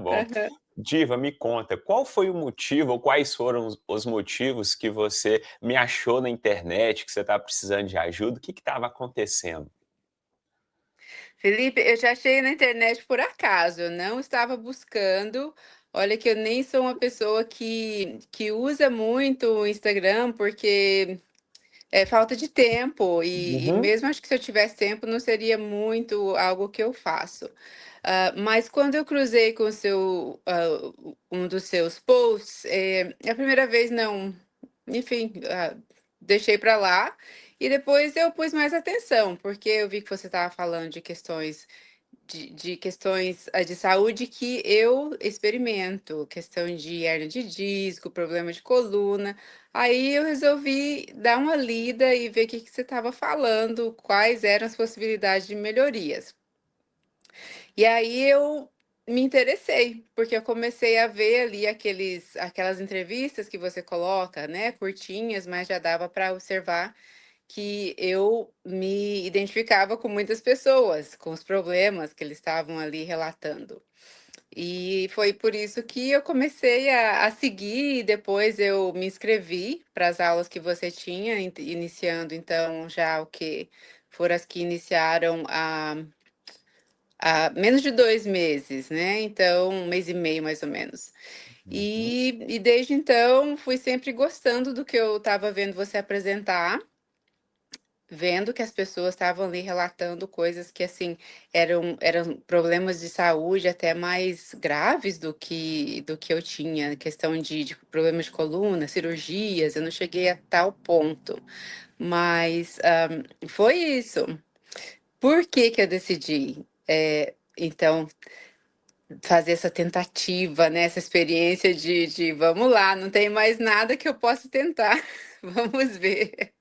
bom. Aham. Diva, me conta, qual foi o motivo ou quais foram os motivos que você me achou na internet, que você estava precisando de ajuda? O que estava acontecendo? Felipe, eu já achei na internet por acaso, eu não estava buscando. Olha que eu nem sou uma pessoa que usa muito o Instagram, porque é falta de tempo, e Uhum, mesmo acho que se eu tivesse tempo não seria muito algo que eu faço. Mas quando eu cruzei com o seu, um dos seus posts, a primeira vez não, enfim, deixei para lá, e depois eu pus mais atenção, porque eu vi que você estava falando de questões de questões, de saúde que eu experimento, questão de hernia de disco, problema de coluna. Aí eu resolvi dar uma lida e ver o que que você estava falando, quais eram as possibilidades de melhorias. E aí eu me interessei, porque eu comecei a ver ali aquelas entrevistas que você coloca, né, curtinhas, mas já dava para observar que eu me identificava com muitas pessoas, com os problemas que eles estavam ali relatando. E foi por isso que eu comecei a seguir, e depois eu me inscrevi para as aulas que você tinha, iniciando então já o que foram as que iniciaram há menos de 2 meses, né, então 1 mês e meio mais ou menos. uhum. E desde então fui sempre gostando do que eu estava vendo você apresentar. Vendo que as pessoas estavam ali relatando coisas que, assim, eram problemas de saúde até mais graves do que eu tinha, questão de problemas de coluna, cirurgias, eu não cheguei a tal ponto, mas, foi isso. Por que que eu decidi, então, fazer essa tentativa, né, essa experiência de "Vamos lá, não tem mais nada que eu possa tentar, vamos ver".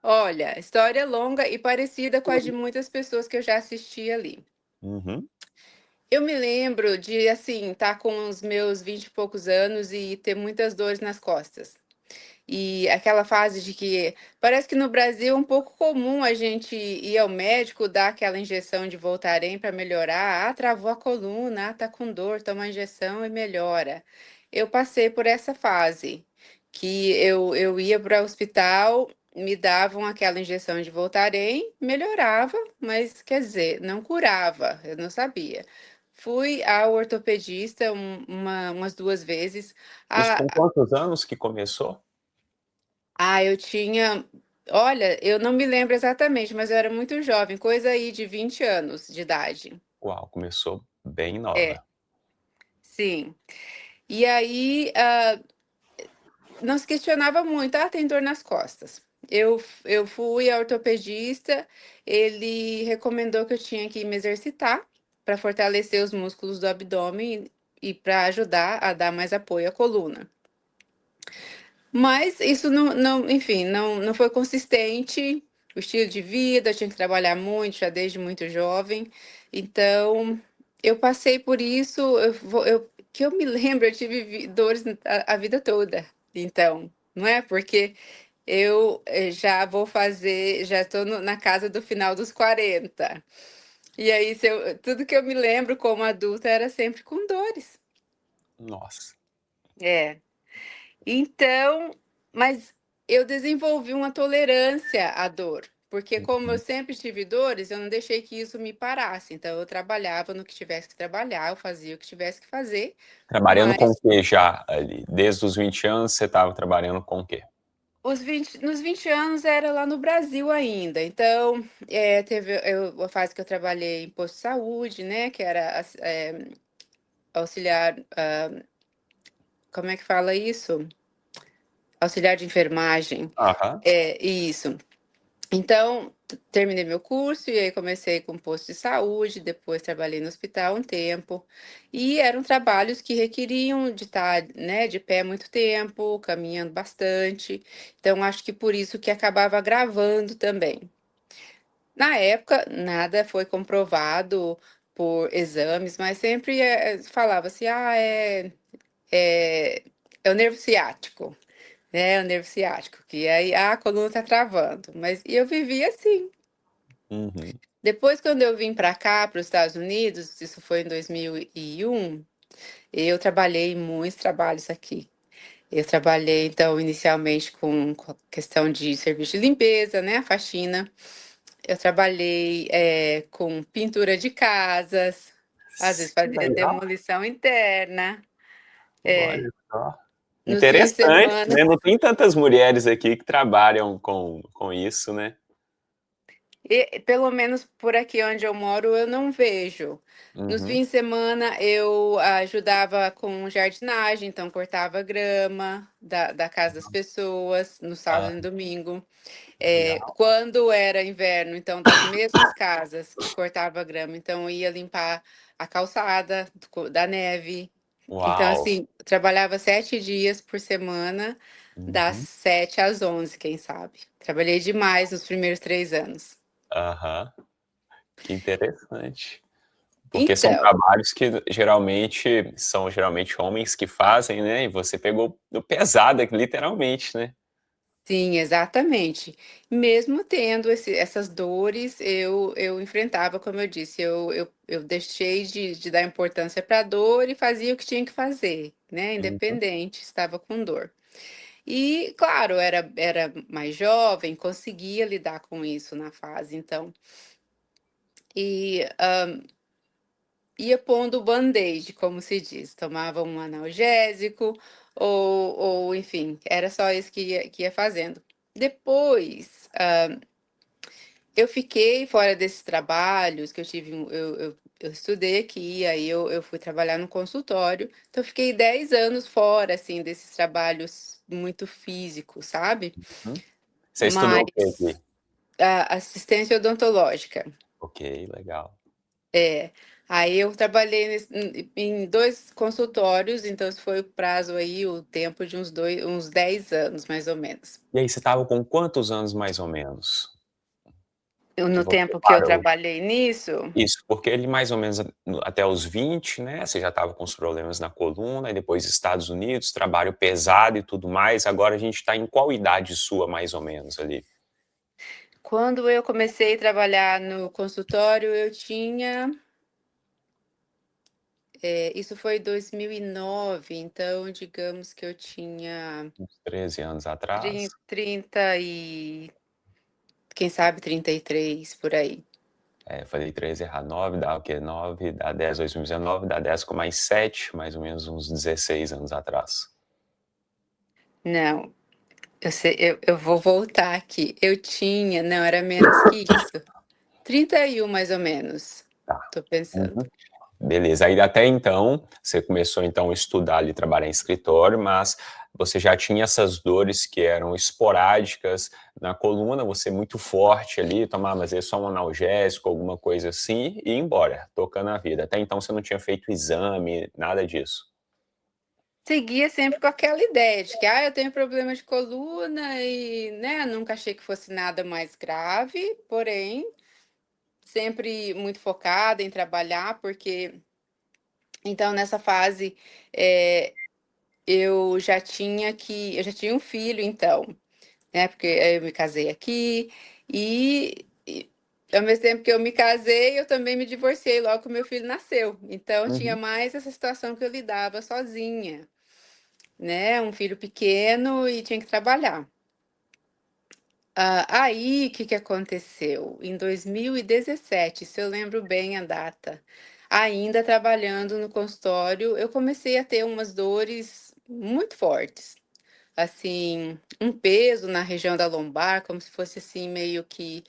Olha, história longa e parecida com a de muitas pessoas que eu já assisti ali. Uhum. Eu me lembro de, assim, estar com os meus 20 e poucos anos e ter muitas dores nas costas. E aquela fase de que parece que no Brasil é um pouco comum a gente ir ao médico, dar aquela injeção de Voltaren para melhorar. Ah, travou a coluna, ah, tá com dor, toma a injeção e melhora. Eu passei por essa fase, que eu ia para o hospital, me davam aquela injeção de Voltaren, melhorava, mas quer dizer, não curava, eu não sabia. Fui ao ortopedista umas 2 vezes. Isso com A quantos anos que começou? eu tinha, olha, eu não me lembro exatamente, mas eu era muito jovem, coisa aí de 20 anos de idade. Uau, começou bem É, nova. sim. E aí, não se questionava muito: "Ah, tem dor nas costas". Eu fui ao ortopedista, ele recomendou que eu tinha que me exercitar para fortalecer os músculos do abdômen e para ajudar a dar mais apoio à coluna. Mas isso não, enfim, não foi consistente, o estilo de vida, eu tinha que trabalhar muito, já desde muito jovem, então eu passei por isso, que eu me lembro, eu tive dores a vida toda, então, não é, porque eu, já estou na casa do final dos 40, e aí tudo que eu me lembro como adulta era sempre com dores. Nossa. É. Então, mas eu desenvolvi uma tolerância à dor, porque como eu Uhum. sempre tive dores, eu não deixei que isso me parasse. Então eu trabalhava no que tivesse que trabalhar, eu fazia o que tivesse que fazer, Trabalhando com o mas quê já ali? Desde os 20 anos você estava trabalhando com o quê? nos 20 anos era lá no Brasil ainda. Então, teve a fase que eu trabalhei em posto de saúde, né, que era auxiliar, como é que fala isso? Auxiliar de enfermagem. Aham. É, isso. Então, terminei meu curso e aí comecei com posto de saúde, depois trabalhei no hospital um tempo, e eram trabalhos que requeriam de estar, né, de pé muito tempo, caminhando bastante, então acho que por isso que acabava gravando também. Na época, nada foi comprovado por exames, mas sempre, falava assim: "Ah, é é o nervo ciático", né, "é o nervo ciático", que aí, "Ah, a coluna tá travando", mas e eu vivia assim. Uhum. Depois, quando eu vim para cá, para os Estados Unidos, isso foi em 2001, eu trabalhei em muitos trabalhos aqui. Eu trabalhei, então, inicialmente com questão de serviço de limpeza, né, a faxina. Eu trabalhei, com pintura de casas, às vezes Que fazia legal, demolição interna. É, olha só. nos fins de Interessante, semana. né, não tem tantas mulheres aqui que trabalham com isso, né. E, pelo menos por aqui onde eu moro, eu não vejo. Nos Uhum. fins de semana eu ajudava com jardinagem, então cortava grama da casa das pessoas, no sábado Ah, e no domingo. legal. Quando era inverno, então das mesmas casas que cortava grama, então eu ia limpar a calçada da neve. Então, Uau! assim, trabalhava 7 dias por semana, das Uhum. 7 às 11, quem sabe. Trabalhei demais nos primeiros 3 anos. Aham, que interessante. Porque são Então, trabalhos que geralmente homens que fazem, né, e você pegou no pesado, literalmente, né. sim, exatamente. Mesmo tendo essas dores, eu enfrentava, como eu disse, eu deixei de dar importância para a dor e fazia o que tinha que fazer, né, Uhum. independente, estava com dor. E, claro, era mais jovem, conseguia lidar com isso na fase, então. E, ia pondo band-aid, como se diz, tomava um analgésico ou enfim, era só isso que ia fazendo. Depois, eu fiquei fora desses trabalhos que eu tive eu estudei aqui, aí eu fui trabalhar no consultório, então eu fiquei 10 anos fora, assim, desses trabalhos muito físicos, sabe. Uhum. Você estudou o quê Mas aqui? a assistência odontológica. Ok, legal. É, aí eu trabalhei em 2 consultórios, então isso foi o prazo aí, o tempo de uns 10 anos, mais ou menos. E aí você estava com quantos anos mais ou menos, que No você tempo que eu parou? trabalhei nisso, Isso, porque ele mais ou menos até os 20, né, você já estava com os problemas na coluna, e depois Estados Unidos, trabalho pesado e tudo mais, agora a gente está em qual idade sua mais ou menos ali? quando eu comecei a trabalhar no consultório, eu tinha, isso foi 2009, então digamos que eu tinha Uns 13 anos atrás? 30 e quem sabe 33 por aí. É, falei 13 errado, 9 dá o quê? 9 dá 10, 2019, dá 10 com mais 7, mais ou menos uns 16 anos atrás. Não, eu vou voltar aqui. Eu tinha não, era menos que isso. 31 mais ou menos, Tá. tô pensando. Uhum. Beleza, aí até então, você começou então a estudar ali, trabalhar em escritório, mas você já tinha essas dores que eram esporádicas na coluna, você muito forte ali, tomava às vezes só um analgésico, alguma coisa assim, e ia embora, tocando a vida. Até então você não tinha feito exame, nada disso. Seguia sempre com aquela ideia de que: "Ah, eu tenho problema de coluna", e, né, nunca achei que fosse nada mais grave, porém, sempre muito focada em trabalhar, porque então nessa fase, eh, eu já tinha um filho então, né, porque eu me casei aqui, e ao mesmo tempo que eu me casei, eu também me divorciei logo que o meu filho nasceu. Então tinha Uhum, mais essa situação que eu lidava sozinha, né, um filho pequeno e tinha que trabalhar. Aí, o que que aconteceu? Em 2017, se eu lembro bem a data, ainda trabalhando no consultório, eu comecei a ter umas dores muito fortes. Assim, um peso na região da lombar, como se fosse assim, meio que,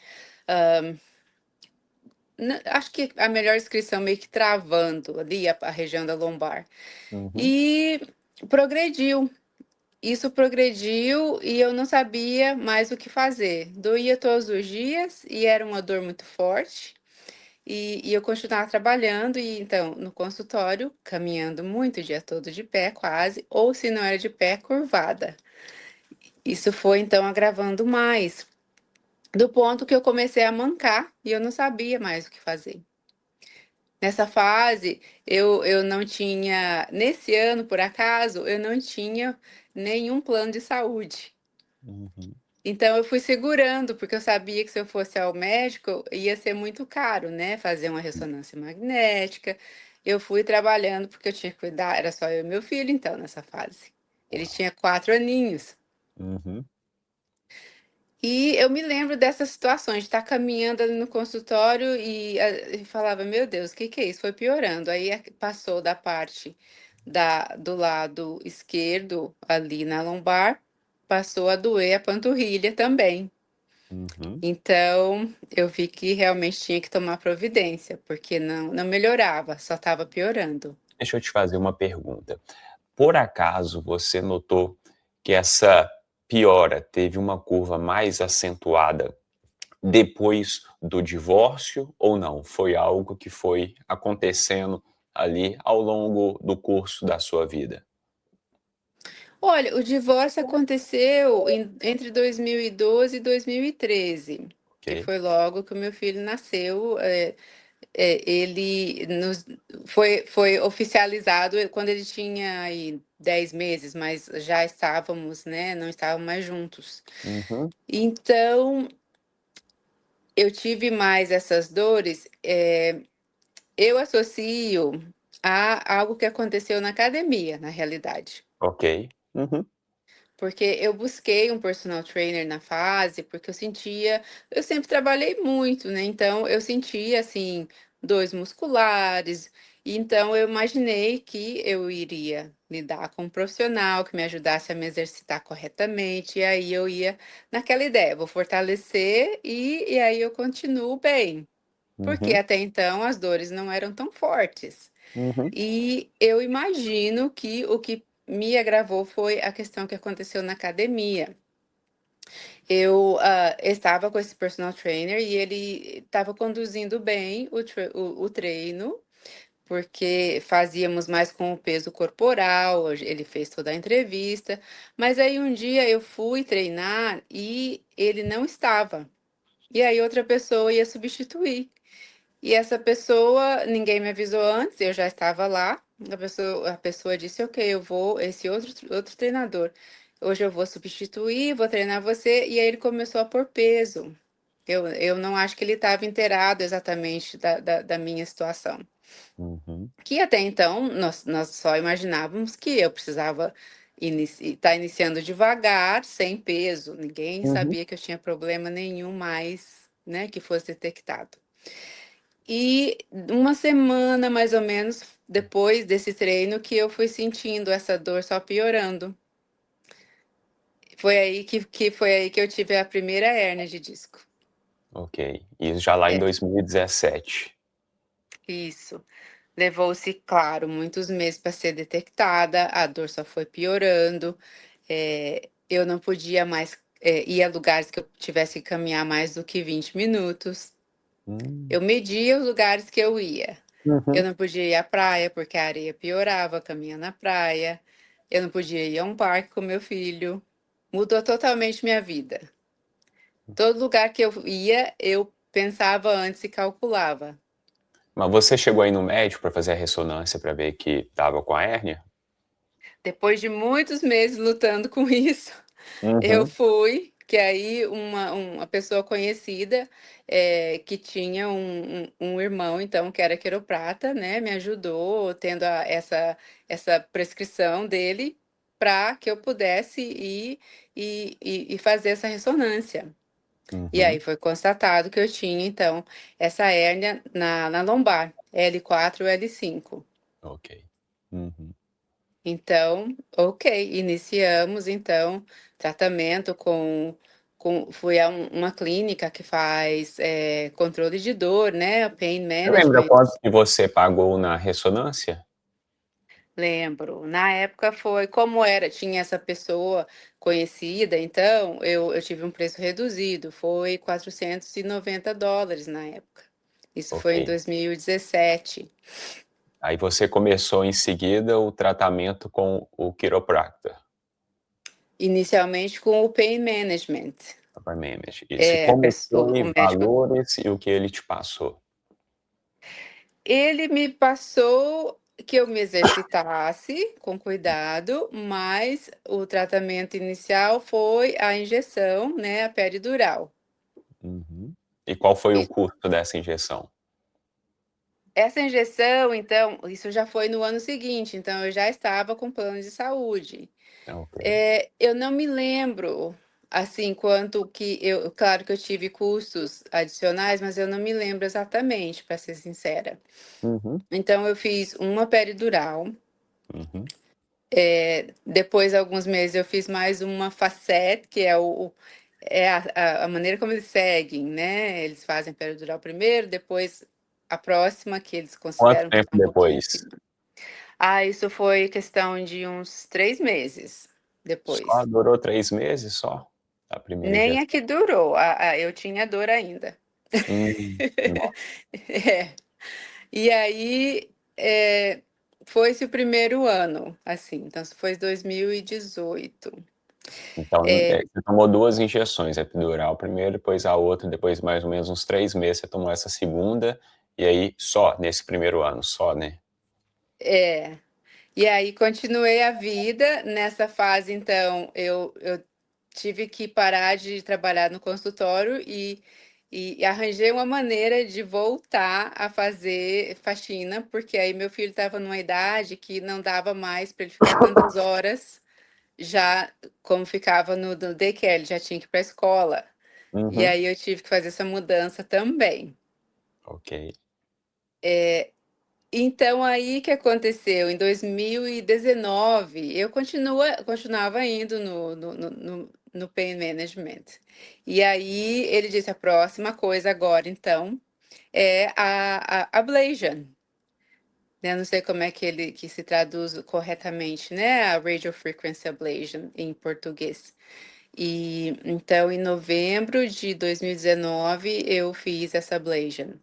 acho que a melhor descrição, meio que travando ali a região da lombar. uhum, E progrediu. Isso progrediu e eu não sabia mais o que fazer. Doía todos os dias e era uma dor muito forte. E eu continuava trabalhando, e então, no consultório, caminhando muito o dia todo de pé, quase, ou se não era de pé, curvada. Isso foi então agravando mais, do ponto que eu comecei a mancar e eu não sabia mais o que fazer. Nessa fase, eu não tinha, nesse ano, por acaso, eu não tinha nenhum plano de saúde. uhum. Então eu fui segurando, porque eu sabia que se eu fosse ao médico ia ser muito caro, né, fazer uma ressonância magnética. Eu fui trabalhando, porque eu tinha que cuidar, era só eu e meu filho então nessa fase. Ele Uau. tinha 4 aninhos. Uhum. E eu me lembro dessas situações, de estar caminhando ali no consultório e falava: "Meu Deus, o que que é isso?". Foi piorando, aí passou da parte do lado esquerdo, ali na lombar, passou a doer a panturrilha também. Uhum. Então, eu vi que realmente tinha que tomar providência, porque não melhorava, só estava piorando. Deixa eu te fazer uma pergunta. Por acaso você notou que essa piora teve uma curva mais acentuada depois do divórcio ou não? Foi algo que foi acontecendo ali ao longo do curso da sua vida? Olha, o divórcio aconteceu entre 2012 e 2013, que Ok. foi logo que o meu filho nasceu. Ele foi oficializado quando ele tinha aí 10 meses, mas já estávamos, né, não estávamos mais juntos. Uhum. Então, eu tive mais essas dores, eu associo a algo que aconteceu na academia, na realidade. Ok. Uhum. Porque eu busquei um personal trainer na fase, porque eu sempre trabalhei muito, né, então eu sentia, assim, dores musculares, então eu imaginei que eu iria lidar com um profissional que me ajudasse a me exercitar corretamente, e aí eu ia naquela ideia: "Vou fortalecer e aí eu continuo bem", porque Uhum. até então as dores não eram tão fortes. Uhum. E eu imagino que o que me agravou foi a questão que aconteceu na academia. Eu, estava com esse personal trainer e ele estava conduzindo bem o treino, porque fazíamos mais com o peso corporal, ele fez toda a entrevista, mas aí um dia eu fui treinar e ele não estava, e aí outra pessoa ia substituir. E essa pessoa, ninguém me avisou antes, eu já estava lá. A pessoa disse: "Ok, eu vou, esse outro treinador, hoje eu vou substituir, vou treinar você". E aí ele começou a pôr peso. Eu não acho que ele estava inteirado exatamente da minha situação. Uhum. Que até então nós só imaginávamos que eu precisava estar iniciando devagar, sem peso. Ninguém Uhum. sabia que eu tinha problema nenhum mais, né, que fosse detectado. E uma semana, mais ou menos, depois desse treino que eu fui sentindo essa dor só piorando. Foi aí que eu tive a primeira hérnia de disco. Ok. Isso já lá em É, 2017. isso. Levou-se, claro, muitos meses para ser detectada, a dor só foi piorando, eu não podia mais, ir a lugares que eu tivesse que caminhar mais do que 20 minutos. Hum. Eu media os lugares que eu ia. Eu Uhum. não podia ir à praia, porque a areia piorava caminhando na praia. Eu não podia ir a um parque com meu filho. Mudou totalmente minha vida. Todo lugar que eu ia, eu pensava antes e calculava. Mas você chegou aí no médico para fazer a ressonância para ver que estava com a hérnia? Depois de muitos meses lutando com isso, eu Uhum. fui, que aí uma pessoa conhecida, que tinha um irmão, então, que era quiroprata, né, me ajudou tendo essa prescrição dele, para que eu pudesse ir e fazer essa ressonância. E aí Uhum. foi constatado que eu tinha, então, essa hérnia na lombar, L4 e L5. Ok. Uhum. Então, ok, iniciamos então tratamento fui a uma clínica que faz, controle de dor, né, pain Você lembra management. quanto que você pagou na ressonância? Lembro, na época foi como era, tinha essa pessoa conhecida, então eu tive um preço reduzido, foi $490 na época. Isso Ok. foi em 2017. Aí você começou em seguida o tratamento com o quiropractor, Inicialmente com o pain management. upper manage. Isso. E É, a como pessoa o foi médico valores e o que ele te passou? Ele me passou, que eu me exercitasse com cuidado, mas o tratamento inicial foi a injeção, né, a peridural. Uhum. E qual foi o E custo dessa injeção? essa injeção, então, isso já foi no ano seguinte, então eu já estava com plano de saúde. Ok. Eu não me lembro, assim, quanto que eu claro que eu tive custos adicionais, mas eu não me lembro exatamente, para ser sincera. Uhum, Então eu fiz uma peridural, uhum. depois alguns meses eu fiz mais uma facet, que é a maneira como eles seguem, né, eles fazem peridural primeiro, depois a próxima que eles Quanto consideram que tempo está um pouquinho depois? acima. Ah, isso foi questão de uns 3 meses Só depois. durou 3 meses só? A primeira Nem a injeção? que durou, eu tinha dor ainda. Nossa. É. E aí, foi-se o primeiro ano, assim, então isso foi 2018. Então, É, você tomou 2 injeções, a epidural primeiro, depois a outra, depois mais ou menos uns 3 meses você tomou essa segunda, e aí só nesse primeiro ano, só, né? é. E aí continuei a vida, nessa fase então eu tive que parar de trabalhar no consultório e arranjei uma maneira de voltar a fazer faxina, porque aí meu filho estava numa idade que não dava mais para ele ficar tantas horas já como ficava no daycare, ele já tinha que ir para a escola. E Uhum, aí eu tive que fazer essa mudança também. ok. Então aí que aconteceu, em 2019, eu continuava indo no pain management. E aí ele disse: "A próxima coisa agora então é a ablation", né, não sei como é que se traduz corretamente, né, a radiofrequency ablation em português. E então em novembro de 2019 eu fiz essa ablation.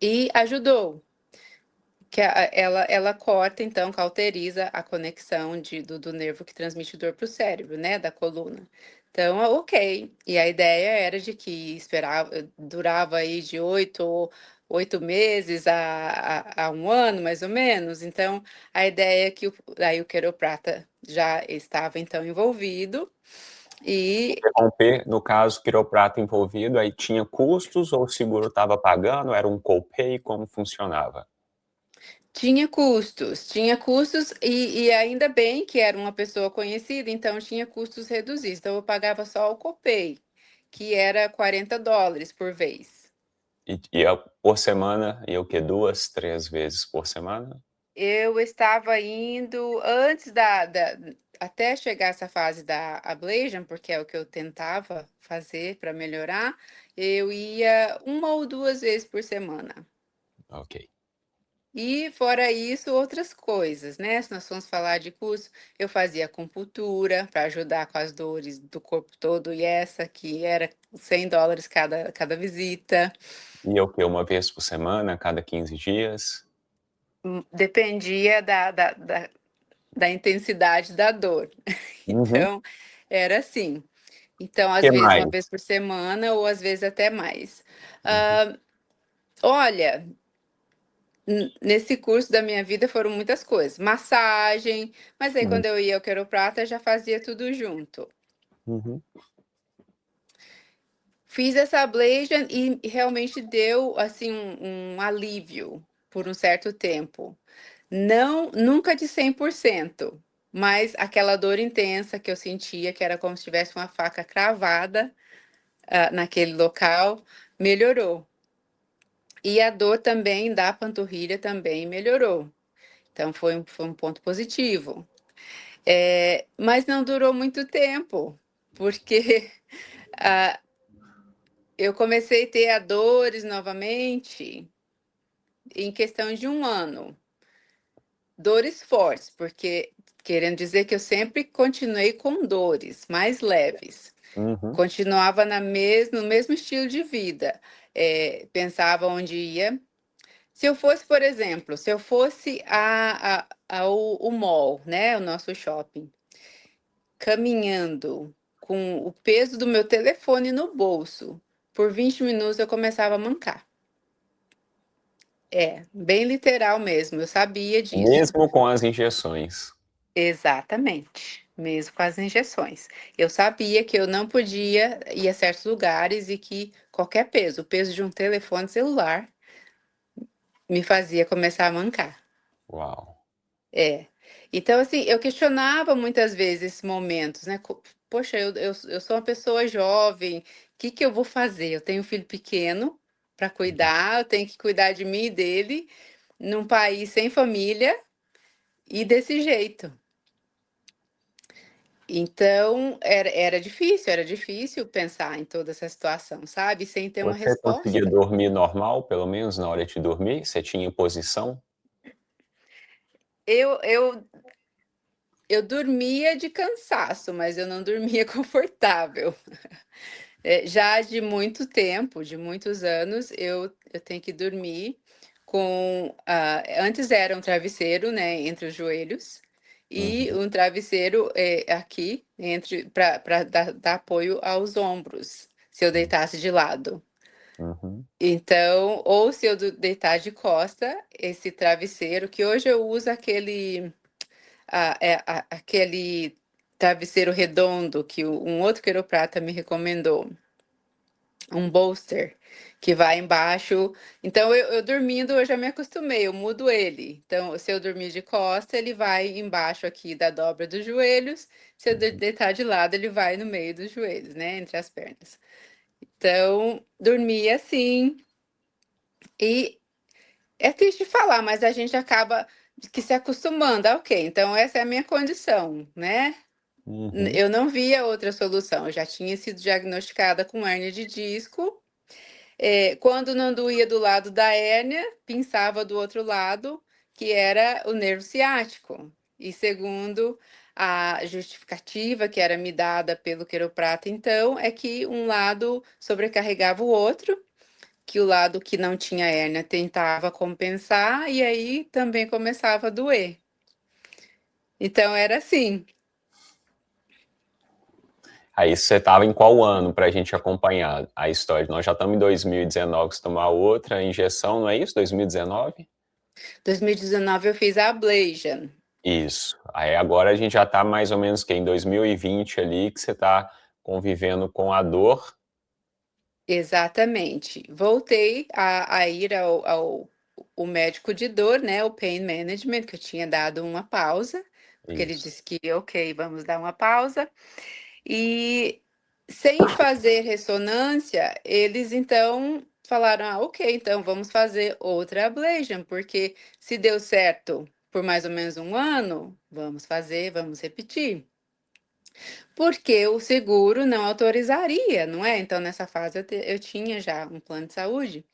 E ajudou. Que ela corta, então, cauteriza a conexão do nervo que transmite dor para o cérebro, né, da coluna. Então, ok. E a ideia era de que durava aí de 8 meses a 1 ano, mais ou menos. Então, a ideia é que aí o quiroprata já estava, então, envolvido e Interromper, no caso, quiroprata envolvido, aí tinha custos ou o seguro estava pagando, era um copay, como funcionava? tinha custos e ainda bem que era uma pessoa conhecida, então tinha custos reduzidos. Então eu pagava só o copay, que era US$ 40 por vez. Ia por semana, ia o quê? 2, 3 vezes por semana? Eu estava indo antes até chegar essa fase da ablation, porque é o que eu tentava fazer para melhorar, eu ia 1 ou 2 vezes por semana. Ok. E fora isso, outras coisas, né, se nós formos falar de curso, eu fazia acupuntura para ajudar com as dores do corpo todo e essa que era US$ 100 cada visita. Ia o quê? Uma vez por semana, a cada 15 dias? Dependia da intensidade da dor. Uhum. Então, era assim. Então, às Que vezes uma mais? vez por semana ou às vezes até mais. Uhum, Hã, olha, nesse curso da minha vida foram muitas coisas, massagem, mas aí hum, quando eu ia ao quiroprata já fazia tudo junto. uhum, Fiz essa ablation e realmente deu, assim, um alívio por um certo tempo. Não nunca de 100%, mas aquela dor intensa que eu sentia, que era como se tivesse uma faca cravada, naquele local, melhorou. E a dor também da panturrilha também melhorou. Então foi um ponto positivo. Mas não durou muito tempo, porque, ah, eu comecei a ter a dores novamente em questão de 1 ano. Dores fortes, porque querendo dizer que eu sempre continuei com dores mais leves. uhum. Continuava no mesmo estilo de vida, pensava onde ia. Se eu fosse, por exemplo, se eu fosse ao o mall, né, o nosso shopping, caminhando com o peso do meu telefone no bolso, por 20 minutos eu começava a mancar. É, bem literal mesmo, eu sabia disso. Mesmo com as injeções. Exatamente, mesmo com as injeções. Eu sabia que eu não podia ir a certos lugares e que qualquer peso, o peso de um telefone celular, me fazia começar a mancar. Uau. É. Então, assim, eu questionava muitas vezes esses momentos, né? Poxa, eu sou uma pessoa jovem, o que que eu vou fazer? Eu tenho um filho pequeno para cuidar, eu tenho que cuidar de mim e dele, num país sem família e desse jeito. Então, era difícil pensar em toda essa situação, sabe? Sem ter uma Você conseguia resposta. dormir normal, pelo menos na hora de dormir? Você tinha posição? Eu, eu, eu dormia de cansaço, mas eu não dormia confortável. Já de muito tempo, de muitos anos, eu tenho que dormir com. Antes era um travesseiro, né, entre os joelhos, e Uhum, um travesseiro aqui, para dar apoio aos ombros, se eu hum, deitasse de lado. uhum, Então, ou se eu deitar de costa, esse travesseiro, que hoje eu uso aquele travesseiro redondo que um outro quiroprata me recomendou, um bolster, que vai embaixo. Então, eu dormindo, eu já me acostumei, eu mudo ele. Então, se eu dormir de costa, ele vai embaixo aqui da dobra dos joelhos. Se eu uhum. deitar de lado, ele vai no meio dos joelhos, né, entre as pernas. Então, dormia assim. E é triste falar, mas a gente acaba que se acostumando. Ok, então essa é a minha condição, né? Uhum, Eu não via outra solução. Eu já tinha sido diagnosticada com hérnia de disco. Quando não doía do lado da hérnia, pensava do outro lado, que era o nervo ciático. E segundo a justificativa que era me dada pelo quiroprata, então, é que um lado sobrecarregava o outro, que o lado que não tinha hérnia tentava compensar, e aí também começava a doer. Então era assim. Aí você estava em qual ano para a gente acompanhar a história? Nós já estamos em 2019, se tomar outra injeção, não é isso? 2019? 2019 eu fiz a ablation. Isso. Aí agora a gente já está mais ou menos que em 2020 ali, que você está convivendo com a dor. Exatamente. Voltei a ir ao o médico de dor, né, o pain management, que eu tinha dado uma pausa, porque ele Isso. disse que: "Ok, vamos dar uma pausa". E sem fazer ressonância, eles então falaram: "Ah, ok, então vamos fazer outra ablation, porque se deu certo por mais ou menos um ano, vamos fazer, vamos repetir". Porque o seguro não autorizaria, não é? Então, nessa fase, eu tinha já um plano de saúde,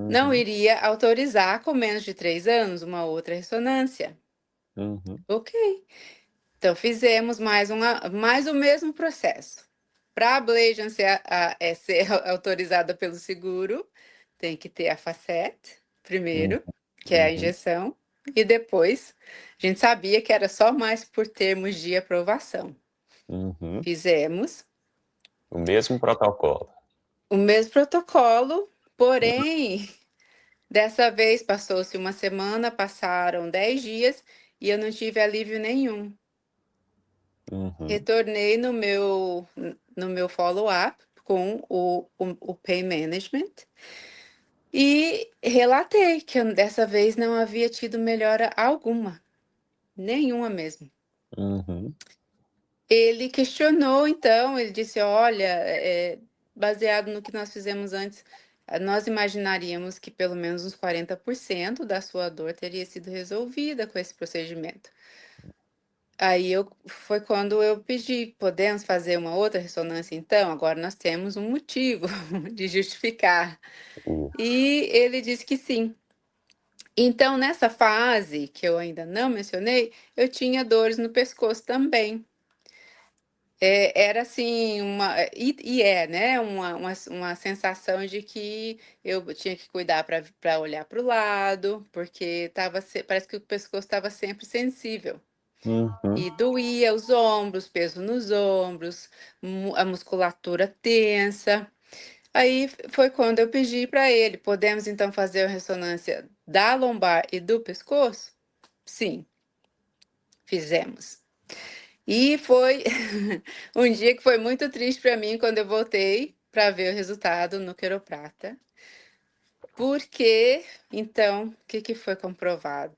não Uhum, iria autorizar com menos de 3 anos uma outra ressonância. uhum, Ok, então fizemos mais o mesmo processo. Para a ablation ser autorizada pelo seguro, tem que ter a facet uhum, primeiro, que é a uhum, injeção, e depois a gente sabia que era só mais por termos de aprovação. uhum. Fizemos O mesmo protocolo. o mesmo protocolo, porém, dessa vez passou-se uma semana, passaram 10 dias e eu não tive alívio nenhum. Uhum, Retornei no meu follow-up com o pain management e relatei que eu dessa vez não havia tido melhora alguma, nenhuma mesmo. uhum, Ele questionou então, ele disse: "Olha, baseado no que nós fizemos antes, nós imaginaríamos que pelo menos uns 40% da sua dor teria sido resolvida com esse procedimento". Aí foi quando eu pedi: "Podemos fazer uma outra ressonância então? Agora nós temos um motivo de justificar". isso. E ele disse que sim. Então nessa fase, que eu ainda não mencionei, eu tinha dores no pescoço também. Era assim e é, né, uma sensação de que eu tinha que cuidar para olhar para o lado, porque parece que o pescoço estava sempre sensível. Uhum, E doía os ombros, peso nos ombros, a musculatura tensa. Aí foi quando eu pedi para ele: "Podemos então fazer a ressonância da lombar e do pescoço? Sim, fizemos. E foi um dia que foi muito triste para mim quando eu voltei para ver o resultado no quiroprata. Porque, então, o que que foi comprovado?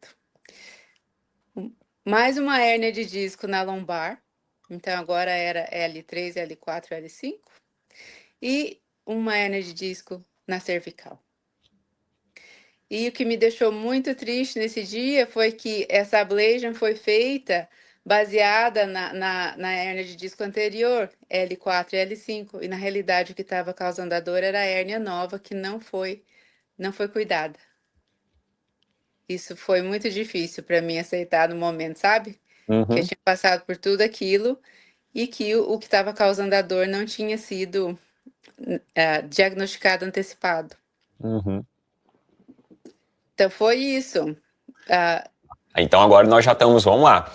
Mais uma hérnia de disco na lombar, então agora era L3, L4, L5, e uma hérnia de disco na cervical. E o que me deixou muito triste nesse dia foi que essa ablation foi feita baseada na hérnia de disco anterior, L4 e L5, e na realidade o que estava causando a dor era a hérnia nova que não foi cuidada. Isso foi muito difícil para mim aceitar no momento, sabe? Que eu Uhum, tinha passado por tudo aquilo e que o que estava causando a dor não tinha sido diagnosticado antecipado. uhum. Então foi isso. Ah, Então agora nós já estamos, vamos lá,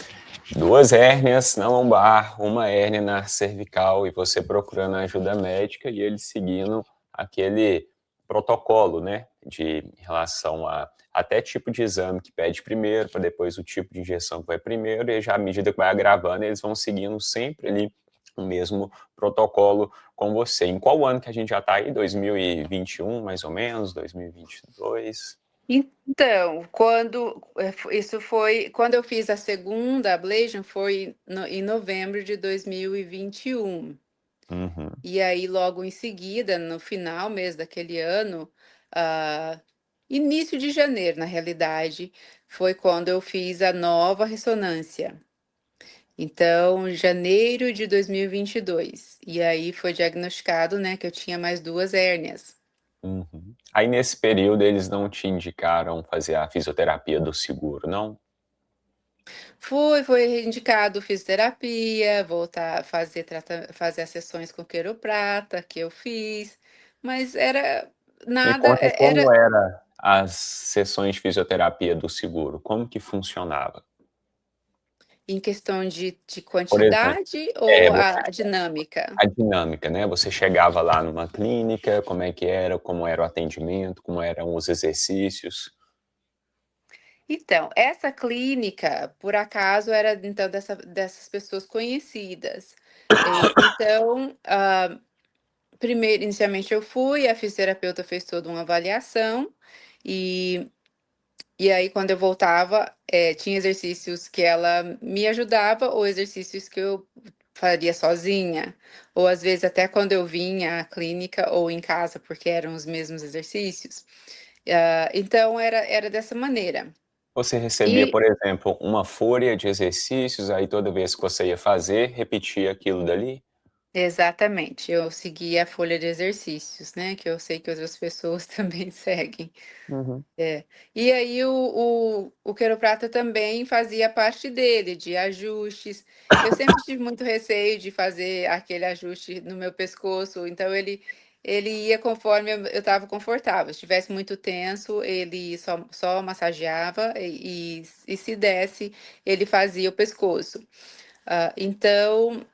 2 hérnias na lombar, uma hérnia na cervical e você procurando ajuda médica e ele seguindo aquele protocolo, né, de em relação a até tipo de exame que pede primeiro, para depois o tipo de injeção que vai primeiro, e já à medida que vai agravando, eles vão seguindo sempre ali o mesmo protocolo com você. Em qual ano que a gente já está aí? 2021, mais ou menos, 2022? então, isso foi quando eu fiz a segunda ablation foi em novembro de 2021. Uhum, E aí, logo em seguida, no final mesmo daquele ano, ah, início de janeiro, na realidade, foi quando eu fiz a nova ressonância. Então, janeiro de 2022. E aí foi diagnosticado, né, que eu tinha mais 2 hérnias. uhum. Aí nesse período eles não te indicaram fazer a fisioterapia do seguro, não? Foi indicado fisioterapia, voltar a fazer as sessões com quiroprata, que eu fiz, mas era Me nada, conta era como era as sessões de fisioterapia do seguro, como que funcionava? em questão de Por exemplo, quantidade ou você a dinâmica? a dinâmica, né, você chegava lá numa clínica, como é que era, como era o atendimento, como eram os exercícios? Então, essa clínica, por acaso, era então dessas pessoas conhecidas. Então, primeiro, inicialmente eu fui, a fisioterapeuta fez toda uma avaliação, e e aí quando eu voltava, tinha exercícios que ela me ajudava ou exercícios que eu faria sozinha, ou às vezes até quando eu vinha à clínica ou em casa, porque eram os mesmos exercícios. Então era dessa maneira. Você recebia, E por exemplo, uma folha de exercícios, aí toda vez que você ia fazer, repetia aquilo dali? exatamente, eu seguia a folha de exercícios, né, que eu sei que outras pessoas também seguem. Uhum. É. E aí o quiroprata também fazia parte dele, de ajustes. Eu sempre tive muito receio de fazer aquele ajuste no meu pescoço, então ele ia conforme eu estava confortável. Se estivesse muito tenso, ele só massageava e se desse, ele fazia o pescoço. Então,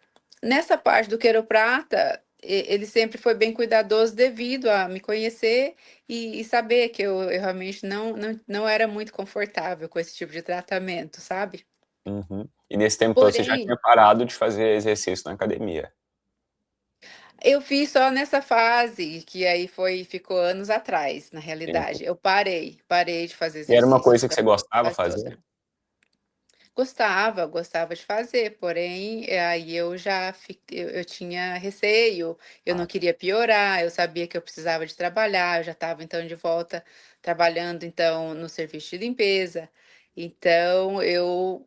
nessa parte do quiroprata, ele sempre foi bem cuidadoso devido a me conhecer e saber que eu realmente não era muito confortável com esse tipo de tratamento, sabe. Uhum. E nesse tempo todo você já Porém, tinha parado de fazer exercício na academia? eu fiz só nessa fase, que aí ficou anos atrás, na Entendi. realidade. Eu parei de fazer E era uma exercício coisa que essa você gostava fase fazer? toda. Gostava de fazer, porém, aí eu tinha receio, eu não Ah, queria piorar, eu sabia que eu precisava de trabalhar, eu já estava então de volta trabalhando então no serviço de limpeza, então eu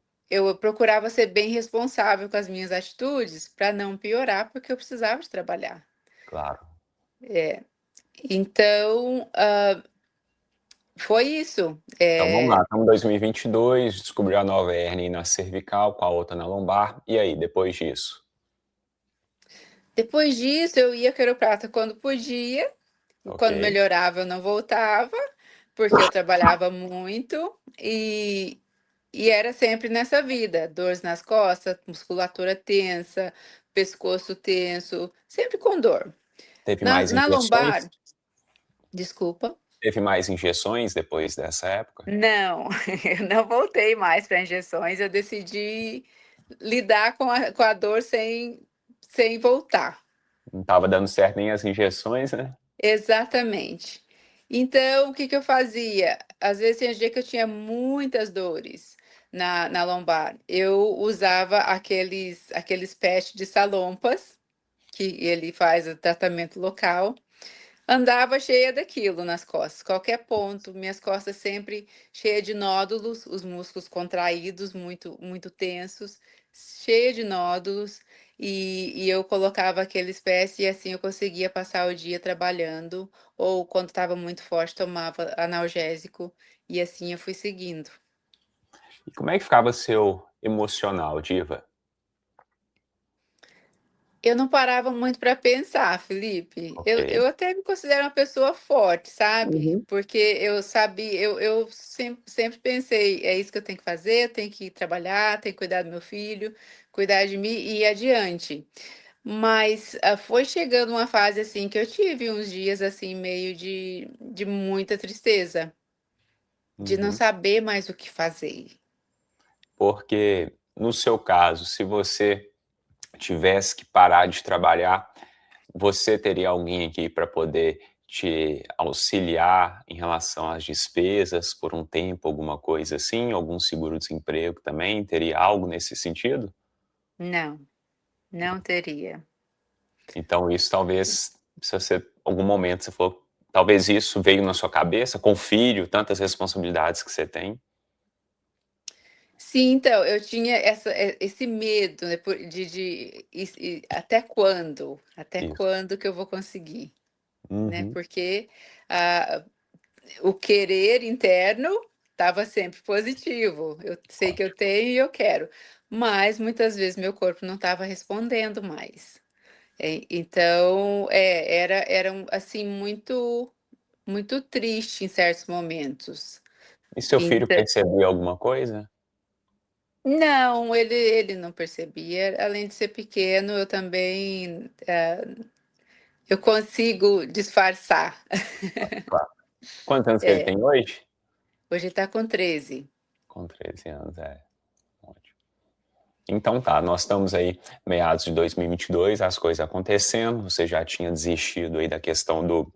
procurava ser bem responsável com as minhas atitudes para não piorar, porque eu precisava de trabalhar. claro. É, então, foi isso. Então vamos lá, estamos em 2022, descobriu a nova hérnia na cervical, com a outra na lombar, e aí, depois disso? Depois disso eu ia ao quiroprata quando podia, e Ok, quando melhorava eu não voltava, porque eu trabalhava muito e era sempre nessa vida, dores nas costas, musculatura tensa, pescoço tenso, sempre com dor. teve Na mais na injeções? lombar, desculpa. Teve mais injeções depois dessa época? Não, eu não voltei mais para injeções, eu decidi lidar com a dor sem voltar. Não estava dando certo nem as injeções, né? Exatamente. Então, o que que eu fazia? Às vezes tinha dia que eu tinha muitas dores na lombar. Eu usava aqueles patch de salompas, que ele faz o tratamento local. Andava cheia daquilo nas costas, qualquer ponto, minhas costas sempre cheia de nódulos, os músculos contraídos, muito tensos, cheia de nódulos, e eu colocava aqueles pés e assim eu conseguia passar o dia trabalhando, ou quando estava muito forte tomava analgésico, e assim eu fui seguindo. E como é que ficava seu emocional, diva? Eu não parava muito para pensar, Felipe. Eu Ok. eu até me considero uma pessoa forte, sabe, Uhum. porque eu sempre pensei: "É isso que eu tenho que fazer, eu tenho que trabalhar, tenho que cuidar do meu filho, cuidar de mim e ir adiante". Mas, foi chegando uma fase, assim, que eu tive uns dias, assim, meio de muita tristeza, de não Uhum. saber mais o que fazer. Porque, no seu caso, se você tivesse que parar de trabalhar, você teria alguém aqui para poder te auxiliar em relação às despesas por um tempo, alguma coisa assim? Algum seguro-desemprego também? Teria algo nesse sentido? Não, não teria. Então isso talvez, se você algum momento você falou, talvez isso veio na sua cabeça com o filho, tantas responsabilidades que você tem. Sim, então, eu tinha esse medo, né, de até quando? Até Isso. quando que eu vou conseguir, né, Uhum. porque, ah, o querer interno estava sempre positivo, eu sei que eu Ótimo. tenho e eu quero, mas muitas vezes meu corpo não estava respondendo mais. Então, era assim, muito triste em certos momentos. E seu filho Então percebeu alguma coisa? não, ele não percebia, além de ser pequeno, eu também, eu consigo disfarçar. Claro. Quantos anos que ele É, tem hoje? hoje está com 13. Com 13 anos, é. Ótimo. Então tá, nós estamos aí meados de 2022, as coisas acontecendo, você já tinha desistido aí da questão do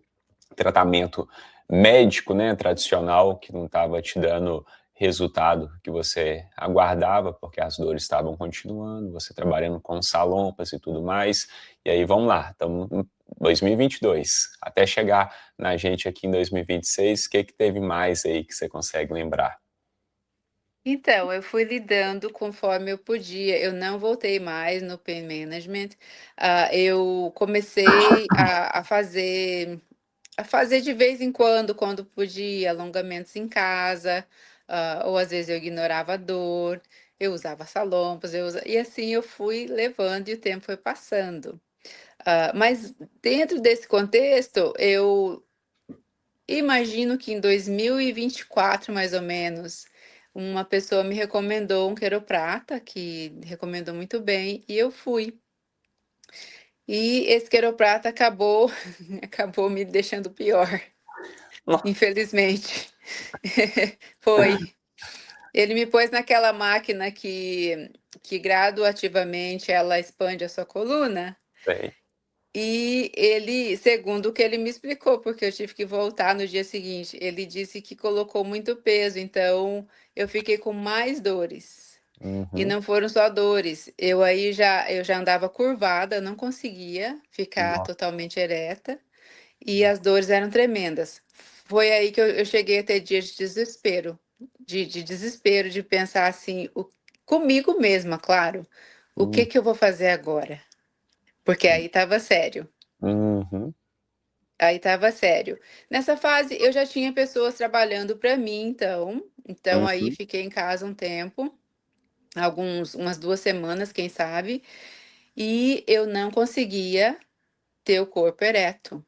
tratamento médico, né, tradicional, que não estava te dando resultado que você aguardava, porque as dores estavam continuando, você trabalhando com salompas e tudo mais. E aí vamos lá, estamos em 2022, até chegar na gente aqui em 2026, o que que teve mais aí que você consegue lembrar? Então, eu fui lidando conforme eu podia, eu não voltei mais no pain management, eu comecei a fazer de vez em quando podia, alongamentos em casa, ou às vezes eu ignorava a dor, eu usava salompas, e assim eu fui levando e o tempo foi passando. Mas dentro desse contexto, eu imagino que em 2024, mais ou menos, uma pessoa me recomendou um quiroprata, que recomendou muito bem, e eu fui. E esse quiroprata acabou acabou me deixando pior, Nossa, infelizmente. Foi. Ele me pôs naquela máquina que graduativamente ela expande a sua coluna, sei. e ele, segundo o que ele me explicou, porque eu tive que voltar no dia seguinte, ele disse que colocou muito peso, então eu fiquei com mais dores. E Uhum. não foram só dores, eu já andava curvada, eu não conseguia ficar Nossa. totalmente ereta, e as dores eram tremendas. Foi aí que eu cheguei a ter dias de desespero, de desespero, de pensar assim, comigo mesma, claro, o que Hum. que eu vou fazer agora? Porque aí estava sério. Uhum. Aí estava sério. Nessa fase eu já tinha pessoas trabalhando para mim então aí Uhum. fiquei em casa um tempo, umas 2 semanas, quem sabe, e eu não conseguia ter o corpo ereto.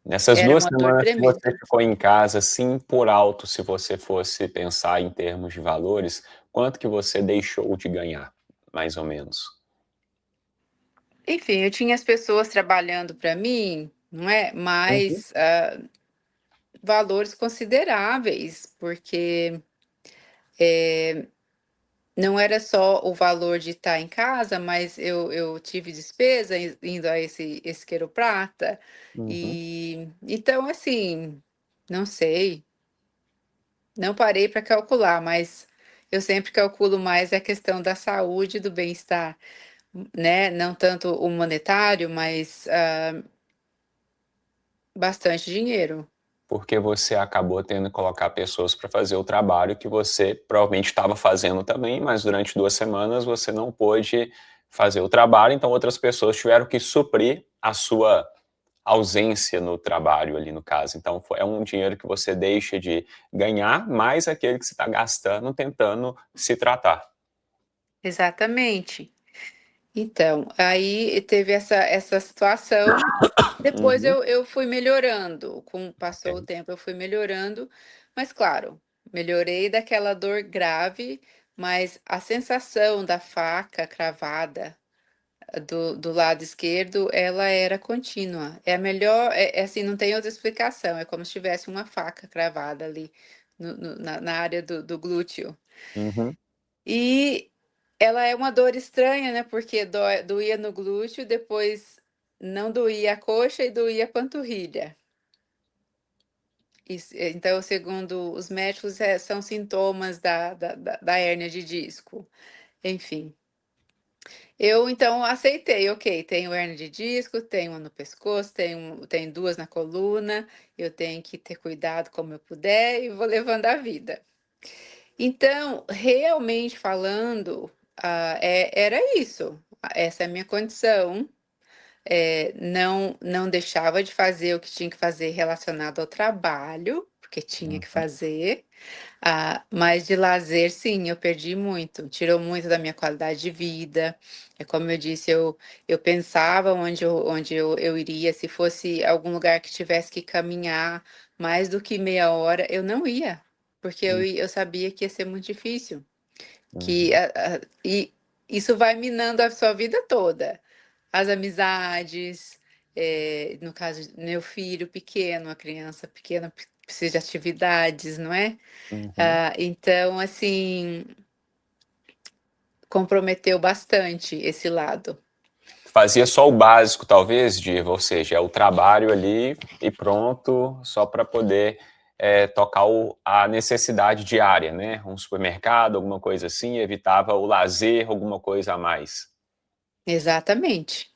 Nessas Era 2 uma dor semanas que você tremenda. ficou em casa, assim, por alto, se você fosse pensar em termos de valores, quanto que você deixou de ganhar, mais ou menos? Enfim, eu tinha as pessoas trabalhando para mim, não é, Uhum. mas, valores consideráveis, porque, não era só o valor de estar em casa, mas eu tive despesa indo a esse quiroprata, Uhum. e então, assim, não sei, não parei para calcular, mas eu sempre calculo mais a questão da saúde e do bem-estar, né, não tanto o monetário, mas, bastante dinheiro. Porque você acabou tendo que colocar pessoas para fazer o trabalho que você provavelmente estava fazendo também, mas durante 2 semanas você não pôde fazer o trabalho, então outras pessoas tiveram que suprir a sua ausência no trabalho ali no caso. Então é um dinheiro que você deixa de ganhar, mais aquele que você está gastando tentando se tratar. Exatamente. Então, aí teve essa situação. Depois Uhum, eu fui melhorando, com passou o ok. tempo eu fui melhorando, mas claro, melhorei daquela dor grave, mas a sensação da faca cravada do lado esquerdo, ela era contínua. É a melhor, é assim, não tem outra explicação, é como se tivesse uma faca cravada ali na área do glúteo. Uhum. E ela é uma dor estranha, né, porque doía no glúteo, depois não doía a coxa e doía a panturrilha. Então, segundo os médicos, são sintomas da hérnia de disco, enfim. Eu então aceitei, ok, tenho hérnia de disco, tenho uma no pescoço, tenho 2 na coluna, eu tenho que ter cuidado como eu puder e vou levando a vida. Então, realmente falando, era isso, essa é a minha condição, não deixava de fazer o que tinha que fazer relacionado ao trabalho, porque tinha que Uhum. fazer, mas de lazer sim, eu perdi muito, tirou muito da minha qualidade de vida. É como eu disse, eu pensava onde eu iria, se fosse algum lugar que tivesse que caminhar mais do que meia hora, eu não ia, porque Uhum. eu sabia que ia ser muito difícil, que Uhum. e isso vai minando a sua vida toda. As amizades, no caso de meu filho pequeno, a criança pequena precisa de atividades, não é? Uhum. Então, assim, comprometeu bastante esse lado. Fazia só o básico, talvez, de, ou seja, é o trabalho ali e pronto, só para poder tocar a necessidade diária, né? Um supermercado, alguma coisa assim, evitava o lazer, alguma coisa a mais. Exatamente.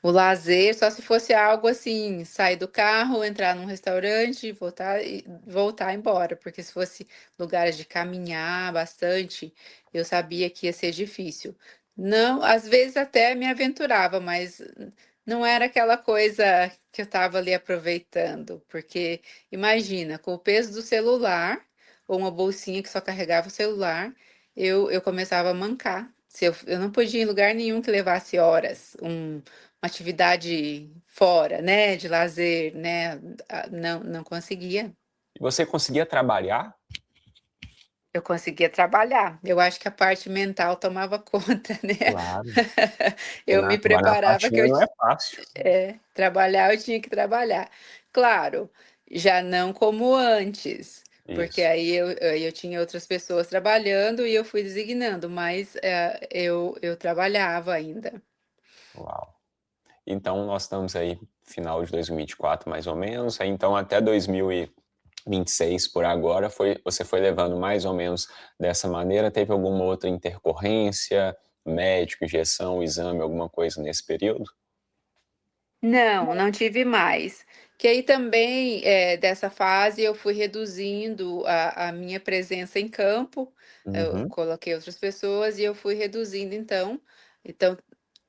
O lazer, só se fosse algo assim, sair do carro, entrar num restaurante e voltar embora, porque se fosse lugares de caminhar bastante, eu sabia que ia ser difícil. Não, às vezes até me aventurava, mas não era aquela coisa que eu estava ali aproveitando, porque imagina, com o peso do celular, ou uma bolsinha que só carregava o celular, eu começava a mancar. Se eu não podia ir em lugar nenhum que levasse horas, uma atividade fora, né, de lazer, né, não conseguia. E você conseguia trabalhar? Eu conseguia trabalhar, eu acho que a parte mental tomava conta, né. Claro. Eu me Trabalhar na preparava que faxina não é fácil. trabalhar eu tinha que trabalhar. Claro, já não como antes, porque Isso. aí eu tinha outras pessoas trabalhando e eu fui designando, mas, eu trabalhava ainda. Uau. Então nós estamos aí final de 2024 mais ou menos, aí então até 2026 por agora você foi levando mais ou menos dessa maneira, teve alguma outra intercorrência, médico, injeção, exame, alguma coisa nesse período? Não, não tive mais. Que aí também, dessa fase eu fui reduzindo a minha presença em campo, eu Uhum. coloquei outras pessoas e eu fui reduzindo então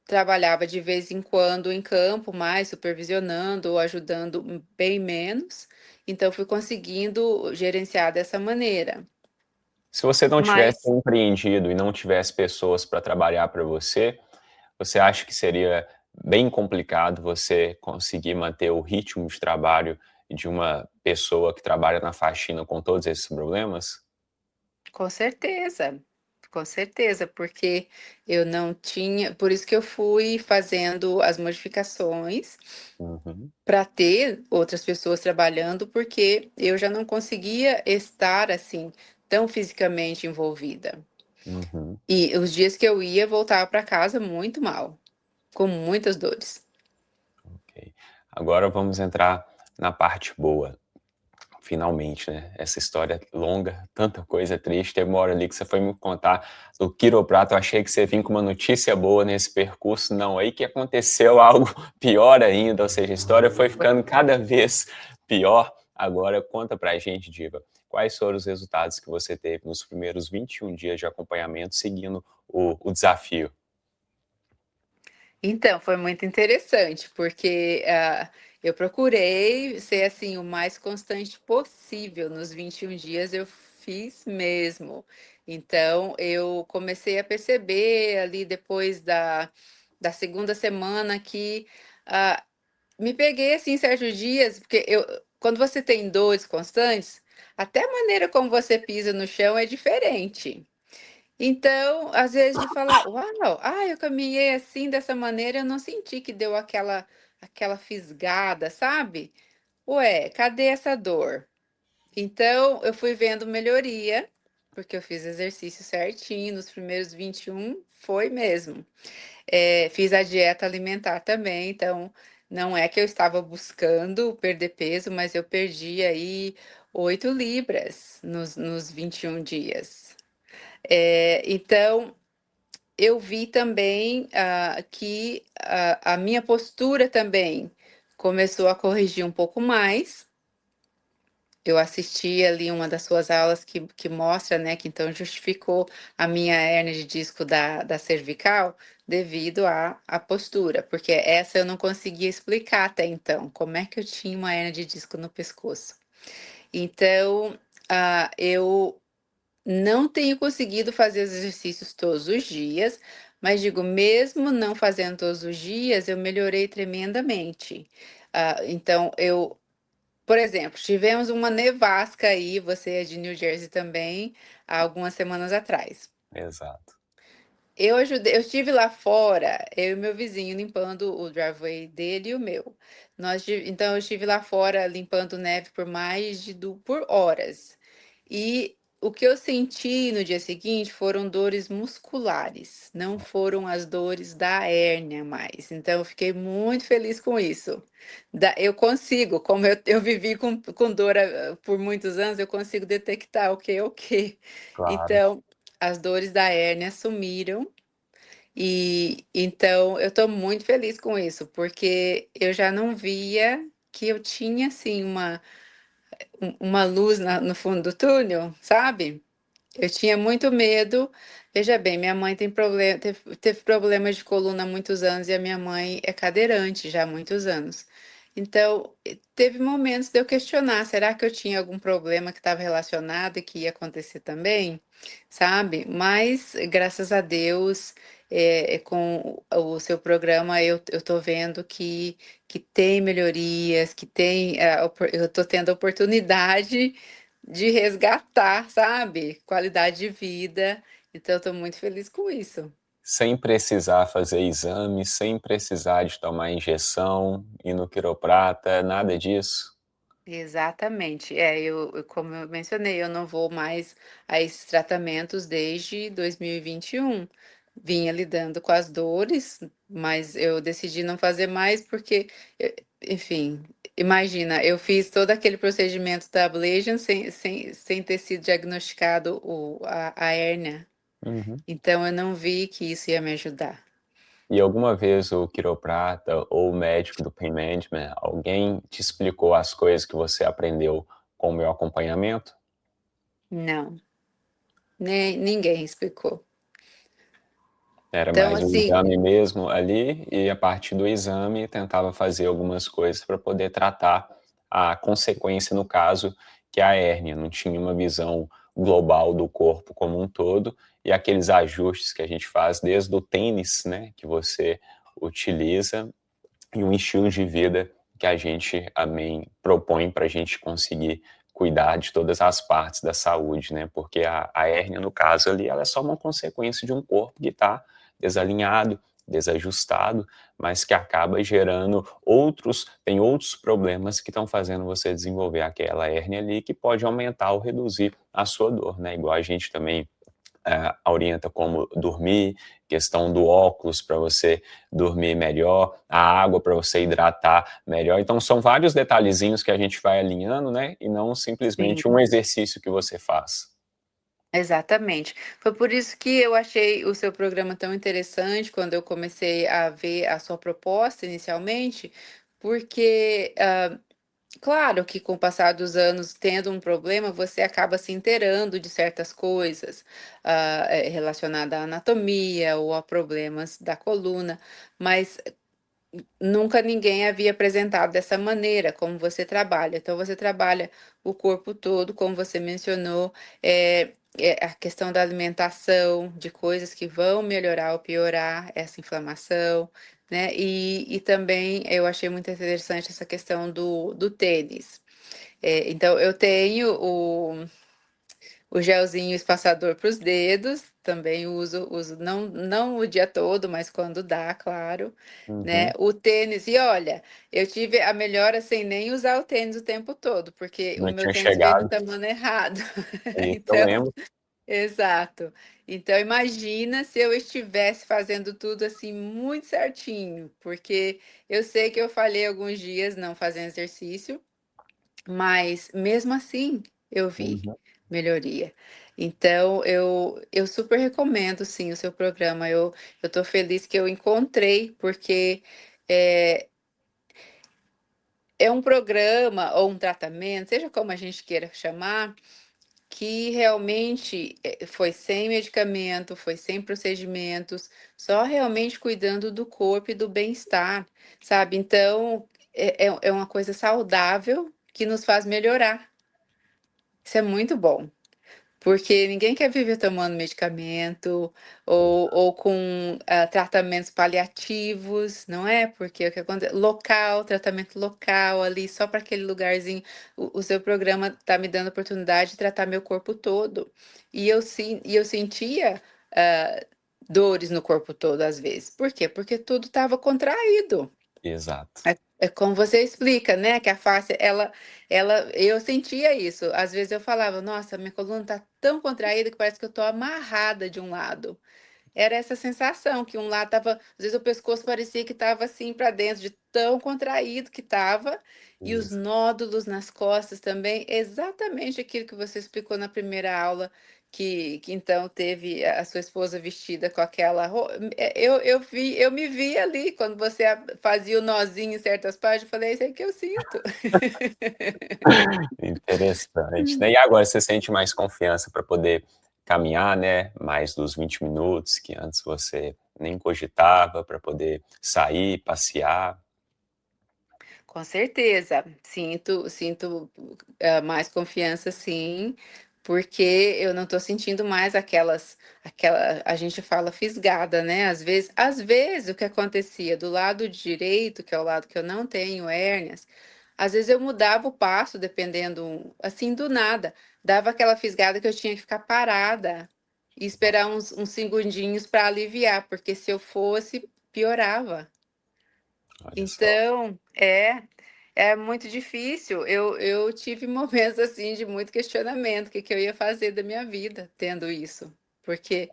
trabalhava de vez em quando em campo mais, supervisionando ou ajudando bem menos, então fui conseguindo gerenciar dessa maneira. Se você não tivesse Mas empreendido e não tivesse pessoas para trabalhar para você, você acha que seria bem complicado você conseguir manter o ritmo de trabalho de uma pessoa que trabalha na faxina com todos esses problemas? com certeza, Com certeza, porque eu não tinha por isso que eu fui fazendo as modificações Uhum, para ter outras pessoas trabalhando, porque eu já não conseguia estar, assim, tão fisicamente envolvida. uhum. E os dias que eu ia, voltava para casa muito mal, com muitas dores. Ok. Agora vamos entrar na parte boa, finalmente, né? Essa história longa, tanta coisa triste. Teve uma hora ali que você foi me contar do quiroprata. Eu achei que você vinha com uma notícia boa nesse percurso. Não, aí que aconteceu algo pior ainda. Ou seja, a história foi ficando cada vez pior. Agora, conta pra gente, Diva, quais foram os resultados que você teve nos primeiros 21 dias de acompanhamento seguindo o desafio? Então, foi muito interessante, porque, eu procurei ser, assim, o mais constante possível. Nos 21 dias eu fiz mesmo. Então, eu comecei a perceber ali depois da segunda semana que, ah, me peguei, assim, certos dias, porque quando você tem dores constantes, até a maneira como você pisa no chão é diferente. Então, às vezes de falar: "Uau, eu caminhei assim, dessa maneira, eu não senti que deu aquela fisgada", sabe. "Ué, cadê essa dor?". Então, eu fui vendo melhoria, porque eu fiz exercício certinho, nos primeiros 21 foi mesmo. Fiz a dieta alimentar também, então não é que eu estava buscando perder peso, mas eu perdi aí 8 libras nos 21 dias. Então eu vi também, que a minha postura também começou a corrigir um pouco mais. Eu assisti ali uma das suas aulas que mostra, né, que então justificou a minha hérnia de disco da cervical devido à postura, porque essa eu não conseguia explicar até então, como é que eu tinha uma hérnia de disco no pescoço. Então, eu não tenho conseguido fazer os exercícios todos os dias, mas digo, mesmo não fazendo todos os dias, eu melhorei tremendamente. Então por exemplo, tivemos uma nevasca aí, você é de New Jersey também, há algumas semanas atrás. Exato. Eu estive lá fora, eu e meu vizinho limpando o driveway dele e o meu. Então eu estive lá fora limpando neve por por horas. E o que eu senti no dia seguinte foram dores musculares, não foram as dores da hérnia mais. Então eu fiquei muito feliz com isso. Eu consigo, como eu vivi com dor por muitos anos, eu consigo detectar o que é o que. Claro. Então, as dores da hérnia sumiram e então eu estou muito feliz com isso, porque eu já não via que eu tinha, assim, uma luz no fundo do túnel, sabe? Eu tinha muito medo. Veja bem, minha mãe teve problemas de coluna há muitos anos e a minha mãe é cadeirante já há muitos anos. Então, teve momentos de eu questionar: será que eu tinha algum problema que estava relacionado e que ia acontecer também? Sabe? Mas, graças a Deus, com o seu programa, eu estou vendo que tem melhorias, que tem, eu estou tendo a oportunidade de resgatar, sabe, qualidade de vida, então eu estou muito feliz com isso. Sem precisar fazer exames, sem precisar de tomar injeção, ir no quiroprata, nada disso? Exatamente. Como eu mencionei, eu não vou mais a esses tratamentos desde 2021. Vinha lidando com as dores, mas eu decidi não fazer mais porque, enfim, imagina, eu fiz todo aquele procedimento da ablation sem ter sido diagnosticado a hérnia. Uhum. Então eu não vi que isso ia me ajudar. E alguma vez o quiroprata ou o médico do pain management, alguém te explicou as coisas que você aprendeu com o meu acompanhamento? Não, nem ninguém explicou. Era Então, mais o assim, exame mesmo ali, e a partir do exame tentava fazer algumas coisas para poder tratar a consequência, no caso, que é a hérnia. Não tinha uma visão global do corpo como um todo, e aqueles ajustes que a gente faz desde o tênis, né, que você utiliza, e um estilo de vida que a gente, amém, propõe para a gente conseguir cuidar de todas as partes da saúde, né? Porque a hérnia, no caso ali, ela é só uma consequência de um corpo que está desalinhado, desajustado, mas que acaba gerando tem outros problemas que estão fazendo você desenvolver aquela hérnia ali, que pode aumentar ou reduzir a sua dor, né? Igual a gente também orienta como dormir, questão do óculos para você dormir melhor, a água para você hidratar melhor. Então, são vários detalhezinhos que a gente vai alinhando, né? E não Sim. simplesmente um exercício que você faz. Exatamente. Foi por isso que eu achei o seu programa tão interessante quando eu comecei a ver a sua proposta inicialmente, porque, claro que com o passar dos anos, tendo um problema, você acaba se inteirando de certas coisas, relacionada à anatomia ou a problemas da coluna, mas nunca ninguém havia apresentado dessa maneira como você trabalha. Então você trabalha o corpo todo, como você mencionou, a questão da alimentação, de coisas que vão melhorar ou piorar essa inflamação, né? E também eu achei muito interessante essa questão do tênis. Então eu tenho o gelzinho espaçador para os dedos, também uso não o dia todo, mas quando dá, claro, né. Uhum. O tênis e olha, eu tive a melhora sem nem usar o tênis o tempo todo, porque o Não meu tinha tênis veio no chegado, tamanho errado. e eu Então lembro. exato. Então imagina se eu estivesse fazendo tudo, assim, muito certinho, porque eu sei que eu falhei alguns dias não fazendo exercício, mas mesmo assim, eu vi Uhum. melhoria. Então eu super recomendo sim o seu programa. Eu tô feliz que eu encontrei, porque, eh, é um programa ou um tratamento, seja como a gente queira chamar, que realmente, foi sem medicamento, foi sem procedimentos, só realmente cuidando do corpo e do bem-estar, sabe. Então, é uma coisa saudável que nos faz melhorar. Isso é muito bom, porque ninguém quer viver tomando medicamento ou com, tratamentos paliativos, não é? Porque o que local, tratamento local ali só para aquele lugarzinho. O seu programa está me dando oportunidade de tratar meu corpo todo. E eu sentia, hã, dores no corpo todo às vezes. Por quê? Porque tudo estava contraído. Exato. É como você explica, né, que a face ela eu sentia isso, às vezes eu falava: "Nossa, minha coluna tá tão contraída que parece que eu tô amarrada de um lado". Era essa sensação que um lado estava às vezes o pescoço parecia que estava, assim, para dentro de tão contraído que estava, e os Isso. nódulos nas costas também, exatamente aquilo que você explicou na primeira aula, que então teve a sua esposa vestida com aquela eu me vi ali quando você fazia o nozinho em certas partes, eu falei: "É isso aí que eu sinto". Interessante, né. E agora você sente mais confiança para poder caminhar, né, mais dos 20 minutos que antes você nem cogitava, para poder sair, passear? Com certeza, sinto, mais confiança sim, porque eu não estou sentindo mais aquela a gente fala fisgada, né, às vezes o que acontecia do lado direito, que é o lado que eu não tenho hérnias, às vezes eu mudava o passo dependendo, assim, do nada, dava aquela fisgada que eu tinha que ficar parada e esperar uns segundinhos para aliviar, porque se eu fosse, piorava. Olha só. Então, é muito difícil. Eu tive momentos, assim, de muito questionamento, o que que eu ia fazer da minha vida tendo isso, porque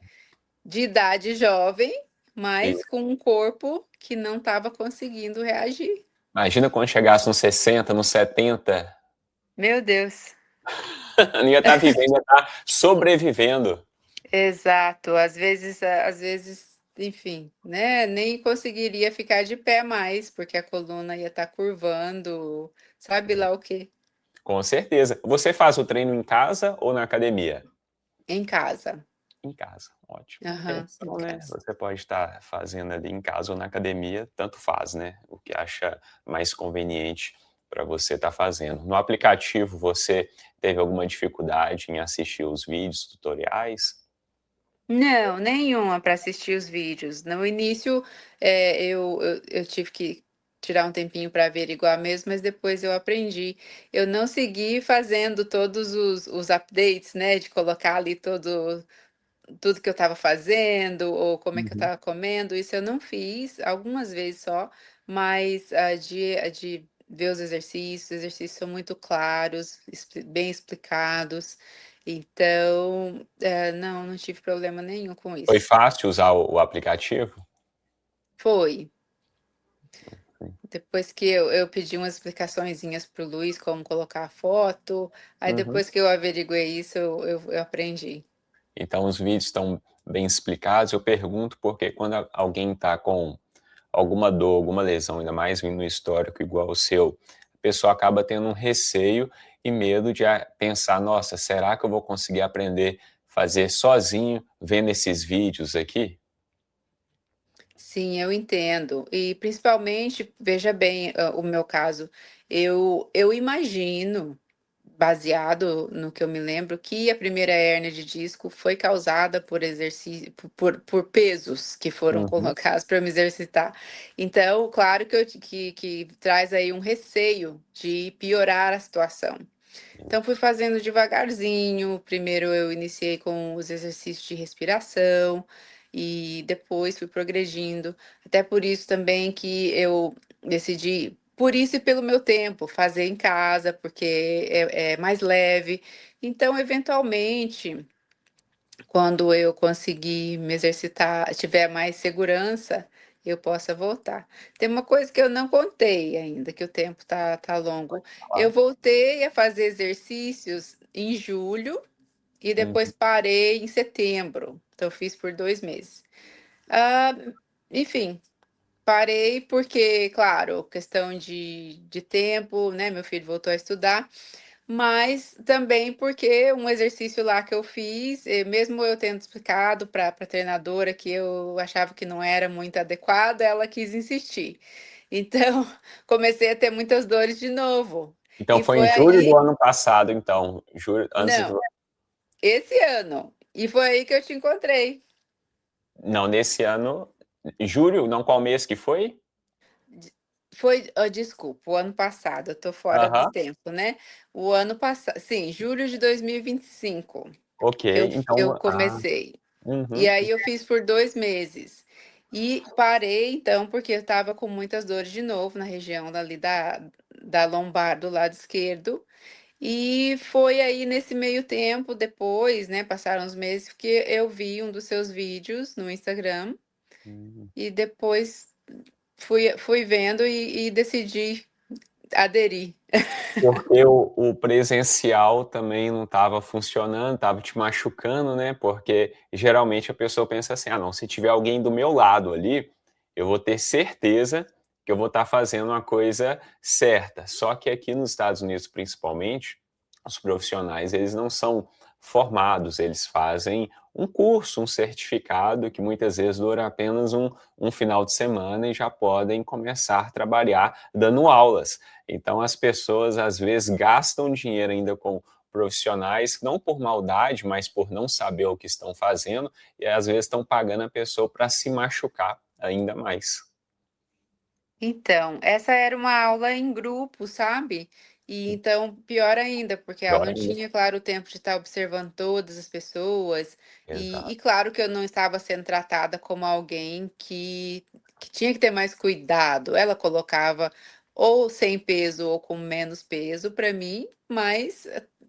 de idade jovem, E mas com um corpo que não estava conseguindo reagir. imagina quando chegasse nos 60, nos 70, Meu Deus. não ia estar vivendo, ia estar sobrevivendo. Exato, às vezes, enfim, né, nem conseguiria ficar de pé mais, porque a coluna ia estar curvando, sabe lá o quê, Com certeza. Você faz o treino em casa ou na academia? em casa. Em casa, ótimo. Aham, em Então, né, casa. você pode estar fazendo ali em casa ou na academia, tanto faz, né, o que acha mais conveniente para você estar fazendo. No aplicativo, você teve alguma dificuldade em assistir os vídeos, tutoriais? Não, nenhuma para assistir os vídeos. No início, eu tive que tirar um tempinho para averiguar mesmo, mas depois eu aprendi. Eu não segui fazendo todos os updates, né, de colocar ali tudo que eu estava fazendo ou como é que eu Uhum. estava comendo, isso eu não fiz, algumas vezes só, mas, de ver os exercícios são muito claros, bem explicados, então, não, não tive problema nenhum com Foi isso. fácil usar o aplicativo? Foi. Depois que eu pedi umas explicaçõezinhas para o Luiz como colocar a foto, aí Uhum. depois que eu averiguei isso eu aprendi. Então os vídeos estão bem explicados. Eu pergunto porque quando alguém está com alguma dor, alguma lesão, ainda mais vindo no histórico igual o seu, a pessoa acaba tendo um receio e medo de pensar, nossa, será que eu vou conseguir aprender a fazer sozinho vendo esses vídeos aqui? Sim, eu entendo. E principalmente, veja bem, o meu caso, eu imagino, baseado no que eu me lembro, que a primeira hérnia de disco foi causada por exercício, por pesos que foram Uhum. colocados para eu me exercitar. Então, claro que, que traz aí um receio de piorar a situação. Então, fui fazendo devagarzinho. Primeiro, eu iniciei com os exercícios de respiração e depois fui progredindo. Até por isso também que eu decidi, por isso e pelo meu tempo, fazer em casa, porque é mais leve. Então, eventualmente, quando eu conseguir me exercitar, tiver mais segurança, eu possa voltar. Tem uma coisa que eu não contei ainda, que o tempo tá longo. Eu Claro. voltei a fazer exercícios em julho e depois Uhum. parei em setembro. Então, eu fiz por 2 meses. Ah, enfim, parei porque, claro, questão de tempo, né? Meu filho voltou a estudar. Mas também porque um exercício lá que eu fiz, mesmo eu tendo explicado para a treinadora que eu achava que não era muito adequado, ela quis insistir. Então, comecei a ter muitas dores de novo. Então E foi em foi julho do aí ano passado, então, julho, antes de... não, esse ano. E foi aí que eu te encontrei. Não, nesse ano, julho, não, qual mês que foi? De Foi desculpa, o ano passado, eu tô fora do Aham, tempo, né. O ano passado, sim, julho de 2025, ok, eu então, comecei. E uhum, aí eu fiz por 2 meses. E parei então, porque eu estava com muitas dores de novo na região ali da lombar do lado esquerdo. E foi aí nesse meio tempo depois, né, passaram uns meses, que eu vi um dos seus vídeos no Instagram, uhum. e depois fui vendo e decidi aderir. Porque o presencial também não estava funcionando, estava te machucando, né, porque geralmente a pessoa pensa assim: "Ah não, se tiver alguém do meu lado ali, eu vou ter certeza que eu vou estar fazendo uma coisa certa". Só que aqui nos Estados Unidos, principalmente, os profissionais, eles não são formados, eles fazem um curso, um certificado que muitas vezes dura apenas um final de semana e já podem começar a trabalhar dando aulas. Então as pessoas às vezes gastam dinheiro ainda com profissionais, não por maldade, mas por não saber o que estão fazendo, e às vezes estão pagando a pessoa para se machucar ainda mais. Então, essa era uma aula em grupo, sabe? E então, pior ainda, porque ela Pior não ainda. tinha, claro, o tempo de estar observando todas as pessoas, e Exato. claro que eu não estava sendo tratada como alguém que tinha que ter mais cuidado. Ela colocava ou sem peso ou com menos peso para mim, mas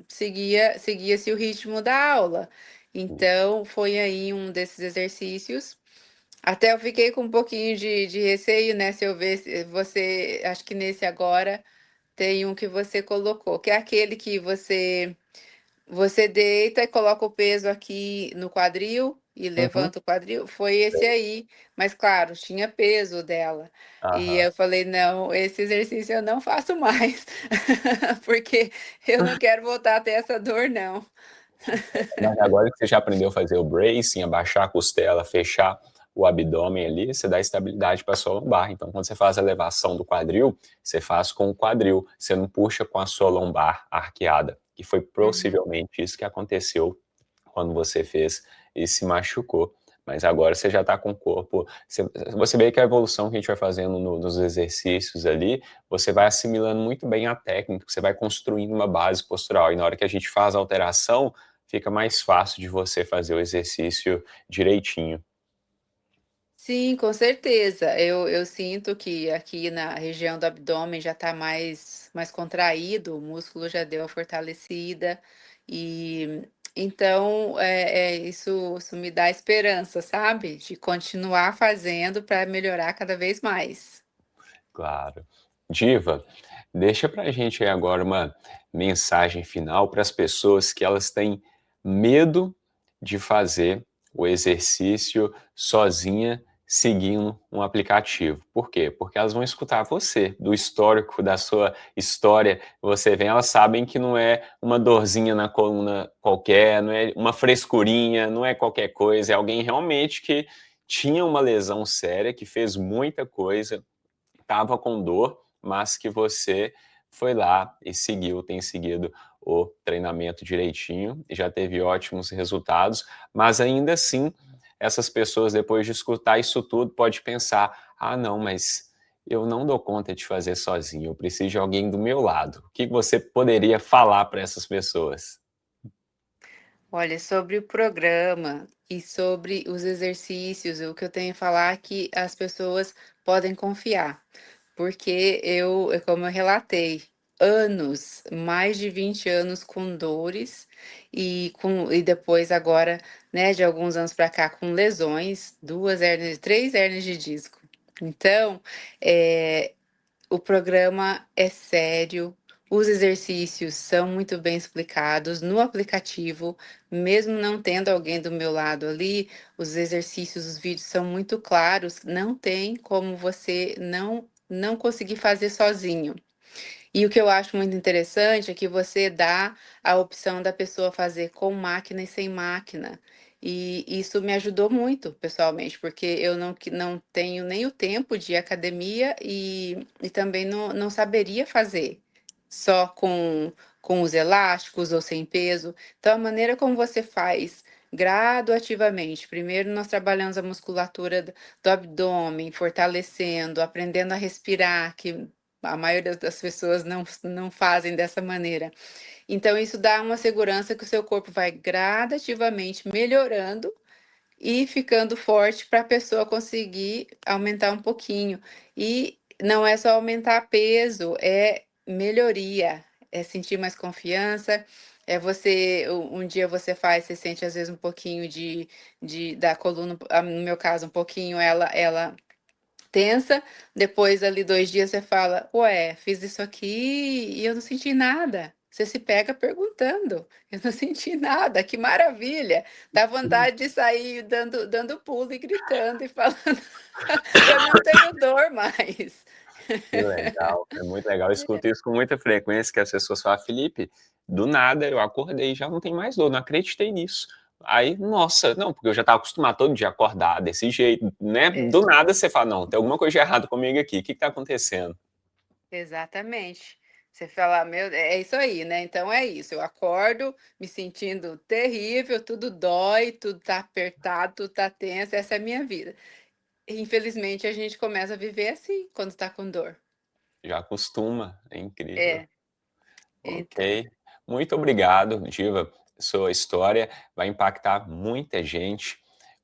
seguia-se o ritmo da aula. Então, foi aí um desses exercícios até eu fiquei com um pouquinho de receio, né, se eu ver se você acho que nesse agora tem um que você colocou, que é aquele que você deita e coloca o peso aqui no quadril e Uhum. levanta o quadril, foi esse aí, mas claro, tinha peso dela. E Aham. eu falei: "Não, esse exercício eu não faço mais, porque eu não quero voltar a ter essa dor não". Mas agora que você já aprendeu a fazer o bracing, abaixar a costela, fechar o abdômen ali, você dá estabilidade para a sua lombar. Então, quando você faz a elevação do quadril, você faz com o quadril, você não puxa com a sua lombar arqueada. E foi Uhum. possivelmente isso que aconteceu quando você fez e se machucou. mas agora você já está com o corpo. Você vê que a evolução que a gente vai fazendo nos exercícios ali, você vai assimilando muito bem a técnica, você vai construindo uma base postural. E na hora que a gente faz a alteração, fica mais fácil de você fazer o exercício direitinho. Sim, com certeza. Eu sinto que aqui na região do abdômen já está mais contraído, o músculo já deu uma fortalecida, e então isso me dá esperança, sabe? De continuar fazendo para melhorar cada vez mais. Claro. Diva, deixa pra gente aí agora uma mensagem final para as pessoas que elas têm medo de fazer o exercício sozinha, seguindo um aplicativo. Por quê? Porque elas vão escutar você, do histórico da sua história, você vem, elas sabem que não é uma dorzinha na coluna qualquer, não é uma frescurinha, não é qualquer coisa, é alguém realmente que tinha uma lesão séria, que fez muita coisa, estava com dor, mas que você foi lá e seguiu, tem seguido o treinamento direitinho e já teve ótimos resultados, mas ainda assim, essas pessoas, depois de escutar isso tudo, pode pensar: ah, não, mas eu não dou conta de fazer sozinho, eu preciso de alguém do meu lado. O que você poderia falar para essas pessoas? Olha, sobre o programa e sobre os exercícios, o que eu tenho a falar é que as pessoas podem confiar. Porque como eu relatei, anos, mais de 20 anos com dores e depois agora, né, de alguns anos para cá com lesões, 2 hérnias, 3 hérnias de disco. Então, eh, o programa é sério, os exercícios são muito bem explicados no aplicativo, mesmo não tendo alguém do meu lado ali, os exercícios, os vídeos são muito claros, não tem como você não conseguir fazer sozinho. E o que eu acho muito interessante é que você dá a opção da pessoa fazer com máquina e sem máquina. E isso me ajudou muito, pessoalmente, porque eu não tenho nem o tempo de ir à academia e também não saberia fazer só com os elásticos ou sem peso. Então, a maneira como você faz gradativamente, primeiro nós trabalhamos a musculatura do abdômen, fortalecendo, aprendendo a respirar, que a maioria das pessoas não fazem dessa maneira. Então isso dá uma segurança que o seu corpo vai gradativamente melhorando e ficando forte para a pessoa conseguir aumentar um pouquinho. E não é só aumentar peso, é melhoria, é sentir mais confiança, é um dia você faz, você sente às vezes um pouquinho da coluna, no meu caso um pouquinho ela tensa, depois ali 2 dias você fala: "Ué, fiz isso aqui e eu não senti nada". Você se pega perguntando: "Eu não senti nada, que maravilha". Dá vontade de sair dando pulo e gritando e falando: "Eu não tenho dor mais". Que legal, é muito legal. Eu escuto isso com muita frequência, que as pessoas falam: "Felipe, do nada eu acordei e já não tem mais dor, não acreditei nisso". Aí, nossa, não, porque eu já estava acostumado todo dia a acordar desse jeito, né, É, do nada você fala: "Não, tem alguma coisa de errado comigo aqui, o que que tá acontecendo?". exatamente. Você fala: "Meu, é isso aí, né, então é isso, eu acordo me sentindo terrível, tudo dói, tudo tá apertado, tudo tá tenso, essa é a minha vida". Infelizmente, a gente começa a viver assim, quando tá com dor. Já acostuma, é incrível. É, então. Ok. Muito obrigado, Diva. Sua história vai impactar muita gente,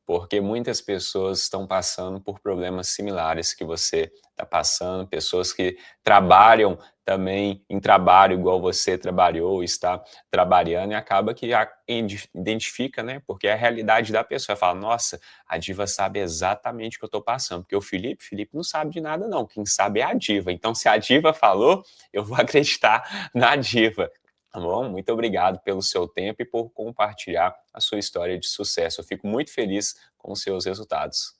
porque muitas pessoas estão passando por problemas similares que você está passando, pessoas que trabalham também em trabalho igual você trabalhou, está trabalhando, e acaba que identifica, né? Porque é a realidade da pessoa. Fala, nossa, a Diva sabe exatamente o que eu estou passando, porque Felipe não sabe de nada, não. Quem sabe é a Diva. Então, se a Diva falou, eu vou acreditar na Diva. Tá bom? Muito obrigado pelo seu tempo e por compartilhar a sua história de sucesso. Eu fico muito feliz com os seus resultados.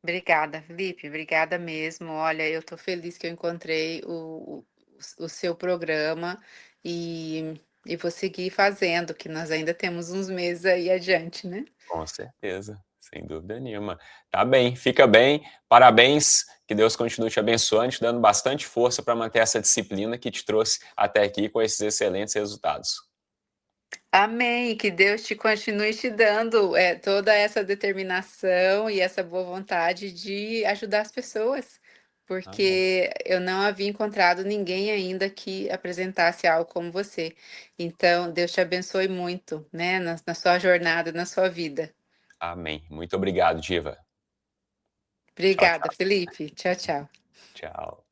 Obrigada, Felipe, obrigada mesmo. Olha, eu tô feliz que eu encontrei o seu programa e vou seguir fazendo, que nós ainda temos uns meses aí adiante, né. Com certeza, sem dúvida nenhuma. Tá bem, fica bem, parabéns, que Deus continue te abençoando, te dando bastante força para manter essa disciplina que te trouxe até aqui com esses excelentes resultados. Amém, que Deus te continue te dando, toda essa determinação e essa boa vontade de ajudar as pessoas, Amém. porque eu não havia encontrado ninguém ainda que apresentasse algo como você. Então, Deus te abençoe muito, né, na sua jornada, na sua vida. Amém. Muito obrigado, Diva. Tchau, Obrigada, tchau. Felipe. Tchau, tchau. Tchau.